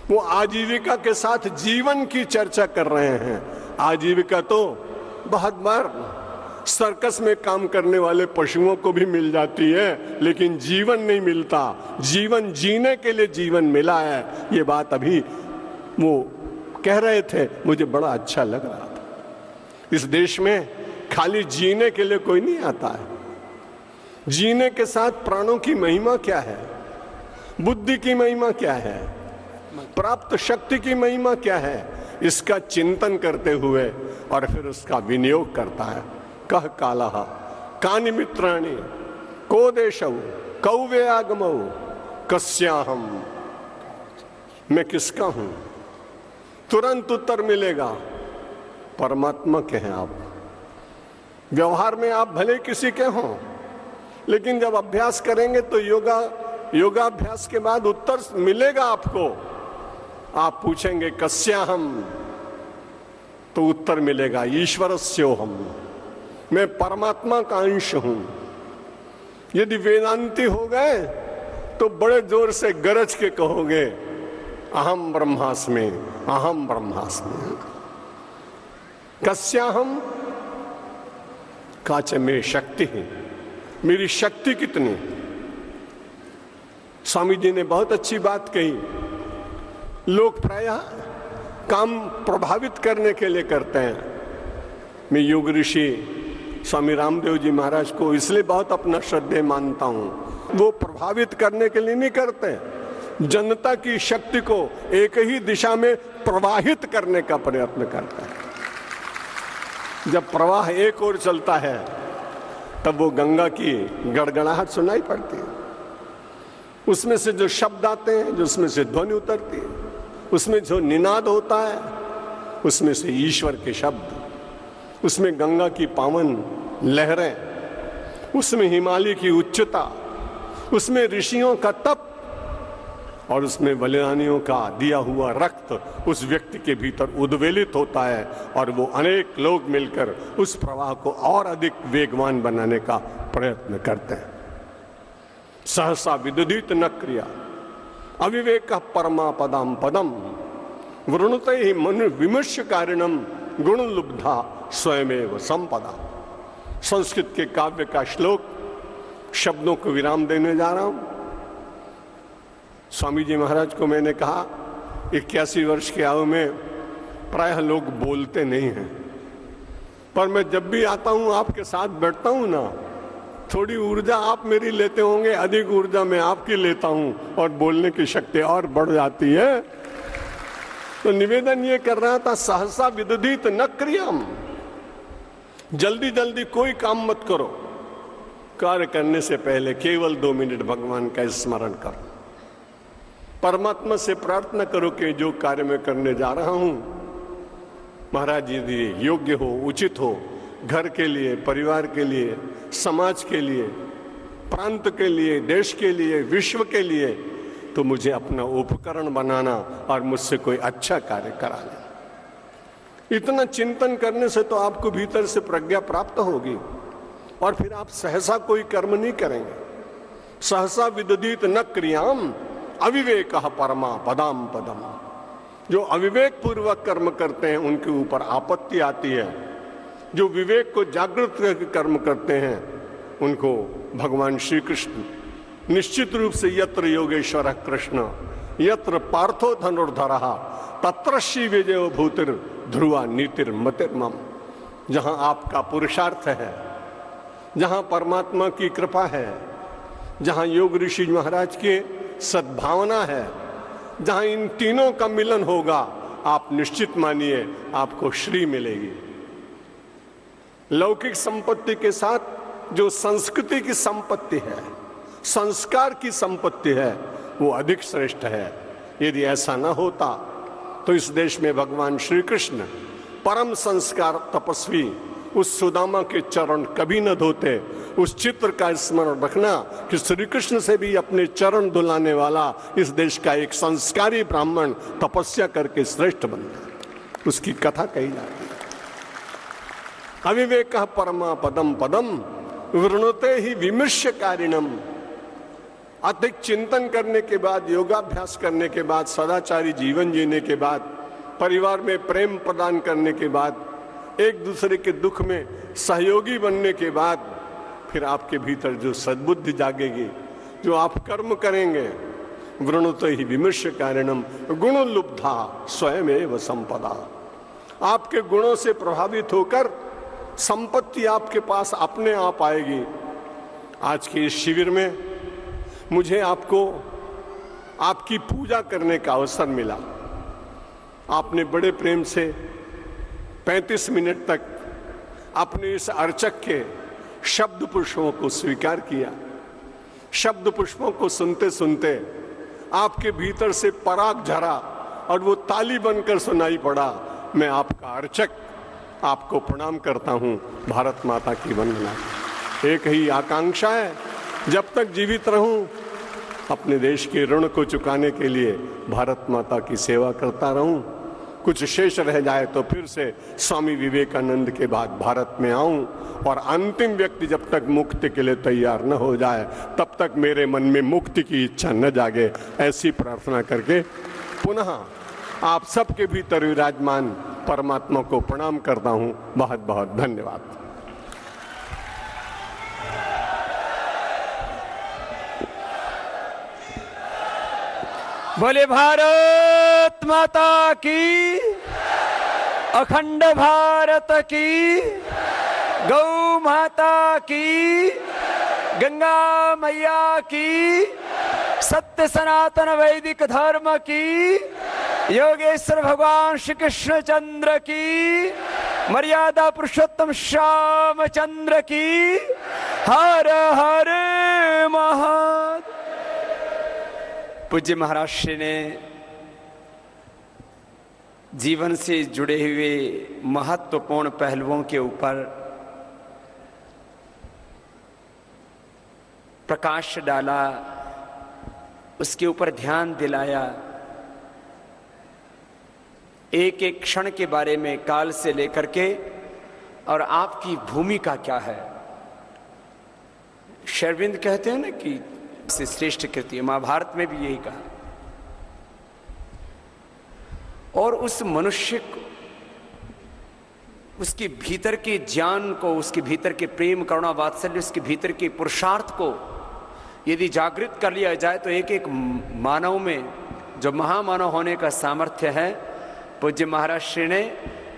वो आजीविका के साथ जीवन की चर्चा कर रहे हैं। आजीविका तो बहुत बार सर्कस में काम करने वाले पशुओं को भी मिल जाती है, लेकिन जीवन नहीं मिलता। जीवन जीने के लिए जीवन मिला है, ये बात अभी वो कह रहे थे, मुझे बड़ा अच्छा लग रहा था। इस देश में खाली जीने के लिए कोई नहीं आता है। जीने के साथ प्राणों की महिमा क्या है, बुद्धि की महिमा क्या है, प्राप्त शक्ति की महिमा क्या है, इसका चिंतन करते हुए और फिर उसका विनियोग करता है। कह काला कानि मित्राणि को देशौ कौवे आगमौ कस्याहम, मैं किसका हूं? तुरंत उत्तर मिलेगा, परमात्मा के हैं आप। व्यवहार में आप भले किसी के हों, लेकिन जब अभ्यास करेंगे तो योगाभ्यास के बाद उत्तर मिलेगा आपको। आप पूछेंगे कस्याहम, तो उत्तर मिलेगा ईश्वरस्योहम, मैं परमात्मा का अंश हूं। यदि वेदांती हो गए तो बड़े जोर से गरज के कहोगे अहम ब्रह्मास्मि, अहम ब्रह्मास्मि। कस्याहम, काच में शक्ति है, मेरी शक्ति कितनी। स्वामी जी ने बहुत अच्छी बात कही। लोग प्रायः काम प्रभावित करने के लिए करते हैं। मैं योग ऋषि स्वामी रामदेव जी महाराज को इसलिए बहुत अपना श्रद्धेय मानता हूं। वो प्रभावित करने के लिए नहीं करते, जनता की शक्ति को एक ही दिशा में प्रवाहित करने का प्रयत्न करते हैं। जब प्रवाह एक ओर चलता है तब वो गंगा की गड़गड़ाहट सुनाई पड़ती है। उसमें से जो शब्द आते हैं, जो उसमें से ध्वनि उतरती है, उसमें जो निनाद होता है, उसमें से ईश्वर के शब्द, उसमें गंगा की पावन लहरें, उसमें हिमालय की उच्चता, उसमें ऋषियों का तप और उसमें बलिदानियों का दिया हुआ रक्त उस व्यक्ति के भीतर उद्वेलित होता है और वो अनेक लोग मिलकर उस प्रवाह को और अधिक वेगवान बनाने का प्रयत्न करते हैं। सहसा विदुदित न क्रिया अविवेक परमा पदम पदम वृणुते ही मनु विमर्श कारिणम गुण लुब्धा स्वयमेव संपदा। संस्कृत के काव्य का श्लोक शब्दों को विराम देने जा रहा हूं। स्वामी जी महाराज को मैंने कहा 81 वर्ष की आयु में प्रायः लोग बोलते नहीं हैं, पर मैं जब भी आता हूं आपके साथ बैठता हूं ना, थोड़ी ऊर्जा आप मेरी लेते होंगे, अधिक ऊर्जा मैं आपकी लेता हूं और बोलने की शक्ति और बढ़ जाती है। तो निवेदन ये कर रहा था, सहसा विदुदित न क्रियाम, जल्दी जल्दी कोई काम मत करो, कार्य करने से पहले केवल 2 मिनट भगवान का स्मरण करो। परमात्मा से प्रार्थना करो कि जो कार्य मैं करने जा रहा हूं महाराज यदि योग्य हो, उचित हो, घर के लिए, परिवार के लिए, समाज के लिए, प्रांत के लिए, देश के लिए, विश्व के लिए, तो मुझे अपना उपकरण बनाना और मुझसे कोई अच्छा कार्य करा लेना। इतना चिंतन करने से तो आपको भीतर से प्रज्ञा प्राप्त होगी और फिर आप सहसा कोई कर्म नहीं करेंगे। सहसा विदुदित न क्रियाम अविवेक परमा पदाम पदम। जो अविवेक पूर्वक कर्म करते हैं उनके ऊपर आपत्ति आती है, जो विवेक को जागृत करके कर्म करते हैं उनको भगवान श्री कृष्ण निश्चित रूप से यत्र योगेश्वर कृष्ण यत्र पार्थो धनुर्धरः तत्र श्री विजयो भूतिर ध्रुवा नीतिर मतिर्मम। जहां आपका पुरुषार्थ है, जहां परमात्मा की कृपा है, जहां योग ऋषि महाराज के सद्भावना है, जहां इन तीनों का मिलन होगा, आप निश्चित मानिए आपको श्री मिलेगी। लौकिक संपत्ति के साथ जो संस्कृति की संपत्ति है, संस्कार की संपत्ति है, वो अधिक श्रेष्ठ है। यदि ऐसा न होता तो इस देश में भगवान श्री कृष्ण परम संस्कार तपस्वी उस सुदामा के चरण कभी न धोते। उस चित्र का स्मरण रखना कि श्री कृष्ण से भी अपने चरण धुलाने वाला इस देश का एक संस्कारी ब्राह्मण तपस्या करके श्रेष्ठ बनता, उसकी कथा कही जाती है। अविवेक परमा पदम पदम वृणुते ही विमर्श कारिणम। अधिक चिंतन करने के बाद, योगाभ्यास करने के बाद, सदाचारी जीवन जीने के बाद, परिवार में प्रेम प्रदान करने के बाद, एक दूसरे के दुख में सहयोगी बनने के बाद फिर आपके भीतर जो सद्बुद्धि जागेगी, जो आप कर्म करेंगे, वृणुते ही विमर्श कारणम गुण लुब्धा स्वयमेव संपदा। आपके गुणों से प्रभावित होकर संपत्ति आपके पास अपने आप आएगी। आज के इस शिविर में मुझे आपको आपकी पूजा करने का अवसर मिला। आपने बड़े प्रेम से 35 मिनट तक अपने इस अर्चक के शब्द पुष्पों को स्वीकार किया। शब्द पुष्पों को सुनते सुनते आपके भीतर से पराग झरा और वो ताली बनकर सुनाई पड़ा, मैं आपका अर्चक आपको प्रणाम करता हूं, भारत माता की वंदना। एक ही आकांक्षा है, जब तक जीवित रहूं अपने देश के ऋण को चुकाने के लिए भारत माता की सेवा करता रहूं। कुछ शेष रह जाए तो फिर से स्वामी विवेकानंद के बाद भारत में आऊं और अंतिम व्यक्ति जब तक मुक्ति के लिए तैयार न हो जाए तब तक मेरे मन में मुक्ति की इच्छा न जागे। ऐसी प्रार्थना करके पुनः आप सबके भीतर विराजमान परमात्मा को प्रणाम करता हूं। बहुत बहुत धन्यवाद। बोले भारत माता की, अखंड भारत की, गौ माता की, गंगा मैया की, सत्य सनातन वैदिक धर्म की, योगेश्वर भगवान श्री कृष्ण चंद्र की, मर्यादा पुरुषोत्तम श्याम चंद्र की। हर हर महादेव। पूज्य महाराज श्री ने जीवन से जुड़े हुए महत्वपूर्ण पहलुओं के ऊपर प्रकाश डाला। उसके ऊपर ध्यान दिलाया, एक एक क्षण के बारे में, काल से लेकर के, और आपकी भूमिका क्या है। शेरविंद कहते हैं ना कि से श्रेष्ठ कृति, महाभारत में भी यही कहा। और उस मनुष्य को, उसके भीतर के ज्ञान को, उसके भीतर के प्रेम, करुणा, वात्सल्य, उसके भीतर के पुरुषार्थ को यदि जागृत कर लिया जाए तो एक एक मानव में जो महामानव होने का सामर्थ्य है, पूज्य महाराज श्री ने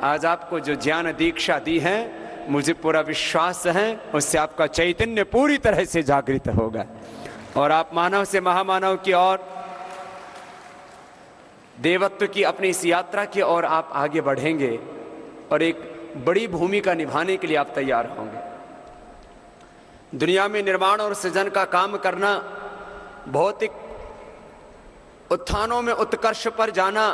आज आपको जो ज्ञान दीक्षा दी है, मुझे पूरा विश्वास है उससे आपका चैतन्य पूरी तरह से जागृत होगा और आप मानव से महामानव की ओर, देवत्व की अपनी इस यात्रा की ओर आप आगे बढ़ेंगे और एक बड़ी भूमिका निभाने के लिए आप तैयार होंगे। दुनिया में निर्माण और सृजन का काम करना, भौतिक उत्थानों में उत्कर्ष पर जाना,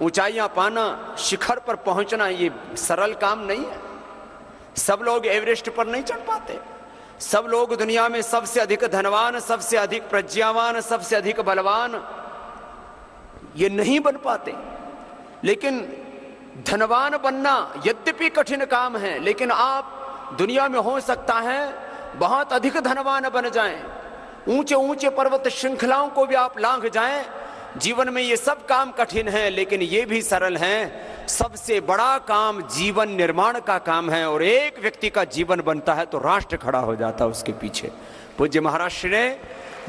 ऊंचाइयां पाना, शिखर पर पहुंचना, ये सरल काम नहीं है। सब लोग एवरेस्ट पर नहीं चढ़ पाते। सब लोग दुनिया में सबसे अधिक धनवान, सबसे अधिक प्रज्ञावान, सबसे अधिक बलवान ये नहीं बन पाते। लेकिन धनवान बनना यद्यपि कठिन काम है, लेकिन आप दुनिया में हो सकता है बहुत अधिक धनवान बन जाएं, ऊंचे ऊंचे पर्वत श्रृंखलाओं को भी आप लांघ जाएं। जीवन में ये सब काम कठिन है, लेकिन ये भी सरल हैं। सबसे बड़ा काम जीवन निर्माण का काम है, और एक व्यक्ति का जीवन बनता है तो राष्ट्र खड़ा हो जाता है उसके पीछे। पूज्य महाराज श्री ने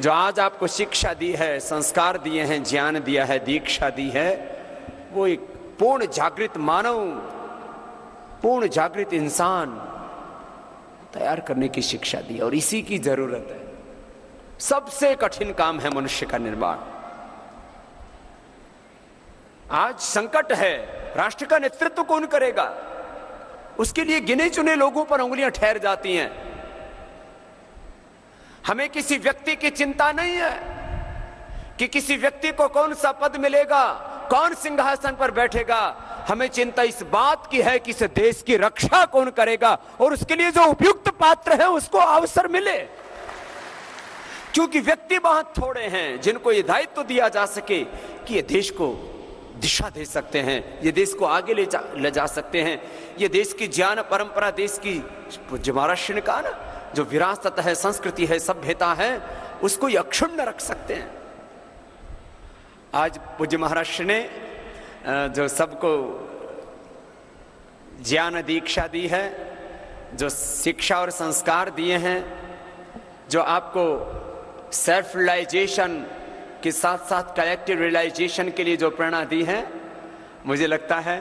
जो आज आपको शिक्षा दी है, संस्कार दिए हैं, ज्ञान दिया है, दीक्षा दी है, वो एक पूर्ण जागृत मानव, पूर्ण जागृत इंसान तैयार करने की शिक्षा दी और इसी की जरूरत है। सबसे कठिन काम है मनुष्य का निर्माण। आज संकट है, राष्ट्र का नेतृत्व कौन करेगा? उसके लिए गिने चुने लोगों पर उंगलियां ठहर जाती हैं। हमें किसी व्यक्ति की चिंता नहीं है कि किसी व्यक्ति को कौन सा पद मिलेगा, कौन सिंहासन पर बैठेगा। हमें चिंता इस बात की है कि इस देश की रक्षा कौन करेगा और उसके लिए जो उपयुक्त पात्र है उसको अवसर मिले। क्योंकि व्यक्ति बहुत थोड़े हैं जिनको ये दायित्व दिया जा सके कि ये देश को दिशा दे सकते हैं, ये देश को आगे ले जा सकते हैं। ये देश की ज्ञान परंपरा, देश की पूज्य महाराज श्री ने कहा ना, जो विरासत है, संस्कृति है, सभ्यता है, उसको ये अक्षुण्ण रख सकते हैं। आज पूज्य महाराज श्री ने जो सबको ज्ञान दीक्षा दी है, जो शिक्षा और संस्कार दिए हैं, जो आपको सेल्फ रियलाइजेशन के साथ साथ कलेक्टिव रियलाइजेशन के लिए जो प्रेरणा दी है, मुझे लगता है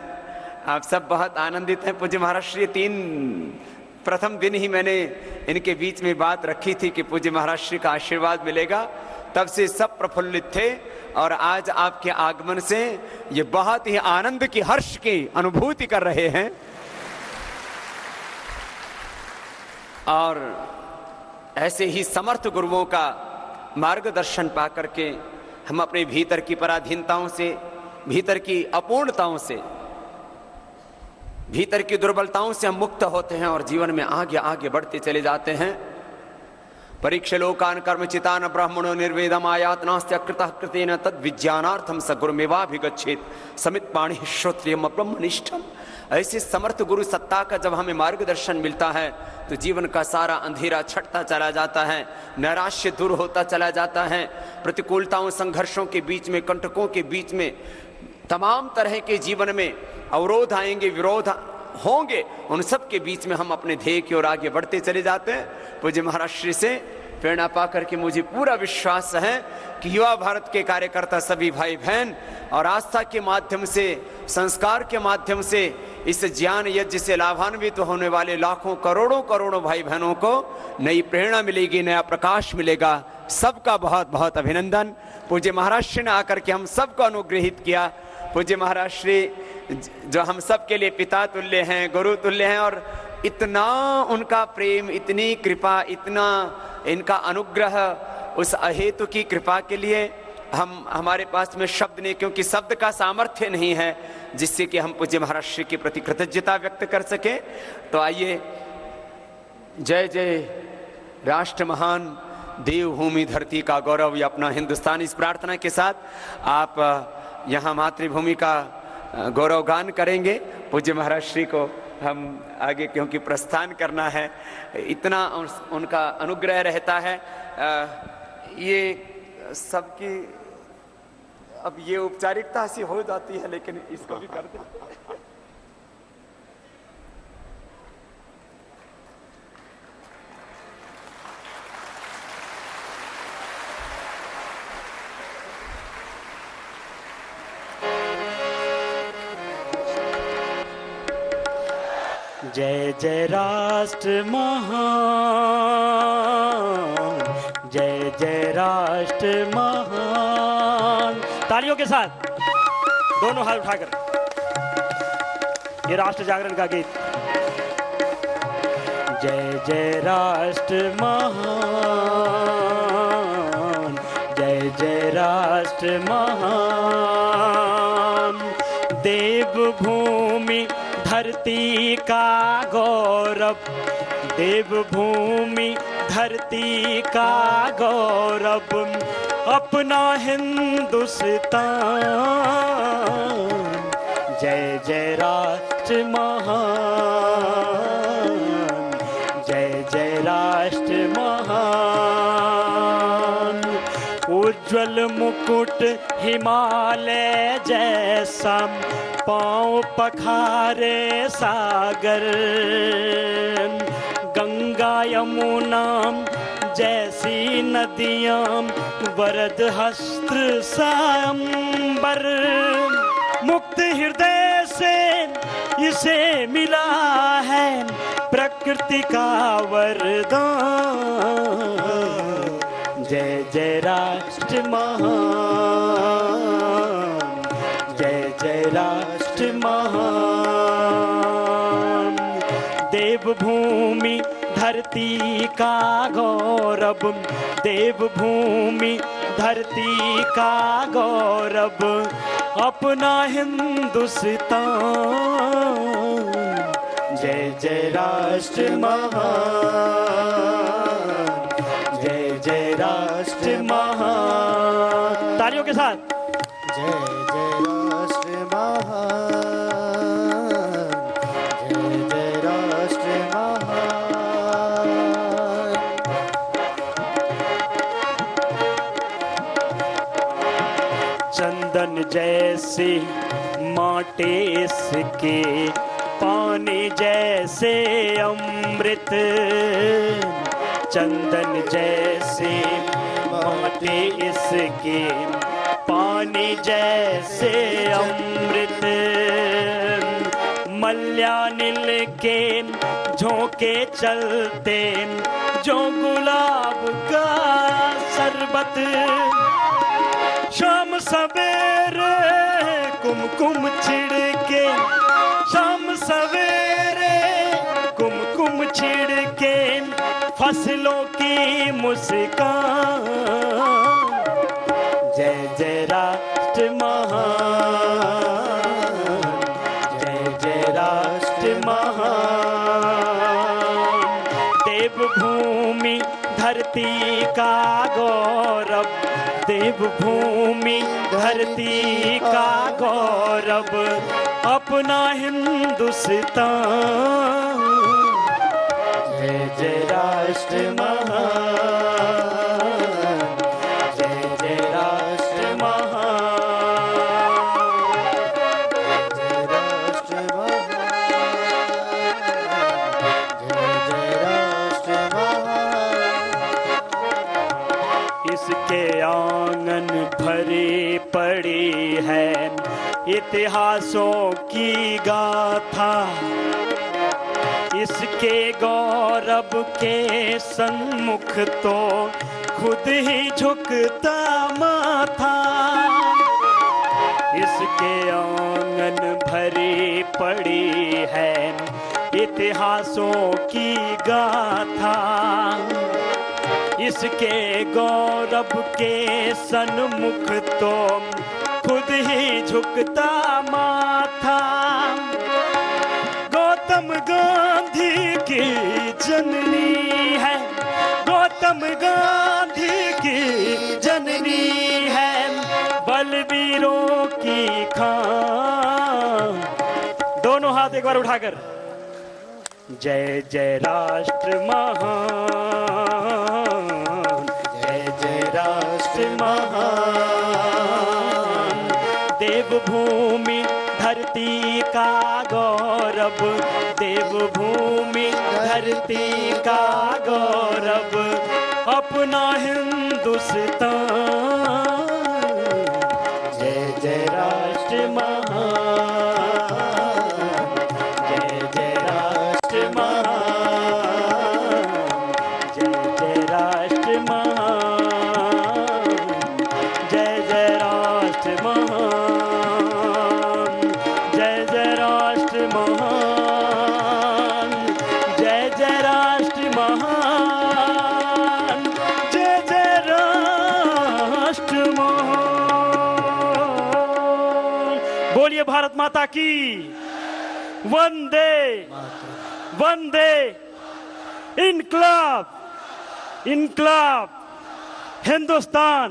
आप सब बहुत आनंदित हैं। पूज्य महाराज श्री प्रथम दिन ही मैंने इनके बीच में बात रखी थी कि पूज्य महाराज श्री का आशीर्वाद मिलेगा, तब से सब प्रफुल्लित थे और आज आपके आगमन से ये बहुत ही आनंद की, हर्ष की अनुभूति कर रहे हैं। और ऐसे ही समर्थ गुरुओं का मार्गदर्शन पा करके हम अपने भीतर की पराधीनताओं से, भीतर की अपूर्णताओं से, भीतर की दुर्बलताओं से हम मुक्त होते हैं और जीवन में आगे आगे बढ़ते चले जाते हैं। परीक्ष लोकान कर्म चितान ब्राह्मणो निर्वेदम आयात नास्त्य कृतः कृतेन तद विज्ञानार्थम स गुरुमेवाभिगच्छेत समित पाणि श्रोत्रियम ब्रह्मनिष्ठम। ऐसे समर्थ गुरु सत्ता का जब हमें मार्गदर्शन मिलता है तो जीवन का सारा अंधेरा छटता चला जाता है, नैराश्य दूर होता चला जाता है। प्रतिकूलताओं, संघर्षों के बीच में, कंटकों के बीच में, तमाम तरह के जीवन में अवरोध आएंगे, विरोध होंगे, उन सब के बीच में हम अपने ध्येय की ओर आगे बढ़ते चले जाते हैं। पूज्य महाराज श्री से प्रेरणा पा करके मुझे पूरा विश्वास है कि युवा भारत के कार्यकर्ता सभी भाई बहन और आस्था के माध्यम से, संस्कार के माध्यम से इस ज्ञान यज्ञ से लाभान्वित होने वाले लाखों करोड़ों करोड़ों भाई बहनों को नई प्रेरणा मिलेगी, नया प्रकाश मिलेगा। सबका बहुत बहुत अभिनंदन। पूज्य महाराज श्री ने आकर के हम सबको अनुग्रहित किया। पूज्य महाराज श्री जो हम सब के लिए पिता तुल्य हैं, गुरु तुल्य हैं, और इतना उनका प्रेम, इतनी कृपा, इतना इनका अनुग्रह, उस अहेतु की कृपा के लिए हमारे पास में शब्द नहीं, क्योंकि शब्द का सामर्थ्य नहीं है जिससे कि हम पूज्य महाराज श्री के प्रति कृतज्ञता व्यक्त कर सके। तो आइए, जय जय राष्ट्र महान, देवभूमि धरती का गौरव ये अपना हिंदुस्तान। इस प्रार्थना के साथ आप यहाँ मातृभूमि का गौरवगान करेंगे। पूज्य महाराज श्री को हम आगे क्योंकि प्रस्थान करना है, इतना उनका अनुग्रह रहता है। ये सबकी अब ये औपचारिकता सी हो जाती है, लेकिन इसको भी कर दें। जय जय राष्ट्र महान, जय जय राष्ट्र महान। तालियों के साथ दोनों हाथ उठाकर ये राष्ट्र जागरण का गीत। जय जय राष्ट्र महान, जय जय राष्ट्र महान। देवभूमि धरती का गौरव, देवभूमि धरती का गौरव, अपना हिंदुस्तान। जय जय राष्ट्र महान, जय जय राष्ट्र महान। उज्ज्वल मुकुट हिमालय जैसा, पाँव पखारे सागर, गंगा यमुना जैसी नदियाँ, वरद हस्त्र सांबर। मुक्त हृदय से इसे मिला है प्रकृति का वरदान। जय जय राष्ट्र महान, जय जय राष्ट्र महान। देवभूमि धरती का गौरव, देवभूमि धरती का गौरव, अपना हिंदुस्तान। जय जय राष्ट्र महान, जय जय राष्ट्र महान। तालियों के साथ जय जय राष्ट्र महान, जय जय राष्ट्र महान। चंदन जैसे माटे इसके, पानी जैसे अमृत। चंदन जैसे माटे इसके, पानी जैसे अमृत। मल्यानिल के झोंके चलते, जो गुलाब का शरबत। शाम सवेरे कुमकुम छिड़के, शाम सवेरे कुमकुम छिड़के, फसलों की मुस्कान। जय जय राष्ट्र महान, जय जय राष्ट्र महान। देवभूमि धरती का गौरव, देवभूमि धरती का गौरव, अपना हिंदुस्तान। जय जय राष्ट्र महान, जय जय राष्ट्र महान, जय राष्ट्र महान, जय जय राष्ट्र महान। इसके आंगन भरी पड़ी है इतिहासों की गाथा। इसके गौरव के सन्मुख तो खुद ही झुकता माथा। इसके आंगन भरी पड़ी है इतिहासों की गाथा। इसके गौरव के सन्मुख तो खुद ही झुकता माथा। गौतम गांधी की जननी है, गौतम महात्मा गांधी की जननी है, बलवीरों की खान। दोनों हाथ एक बार उठाकर जय जय राष्ट्र महान, जय जय राष्ट्र महान। देवभूमि धरती का गौरव, देवभूमि धरती का गौरव, अपना हिंदुस्तान। जय जय राष्ट्र महान, जय जय राष्ट्र महान, जय जय राष्ट्र महान, जय जय राष्ट्र महान, जय जय राष्ट्र महान, जय जय राष्ट्र महान, जय जय राष्ट्र महान। बोलिए भारत माता की वंदे वंदे। इनकलाब इनकलाब हिंदुस्तान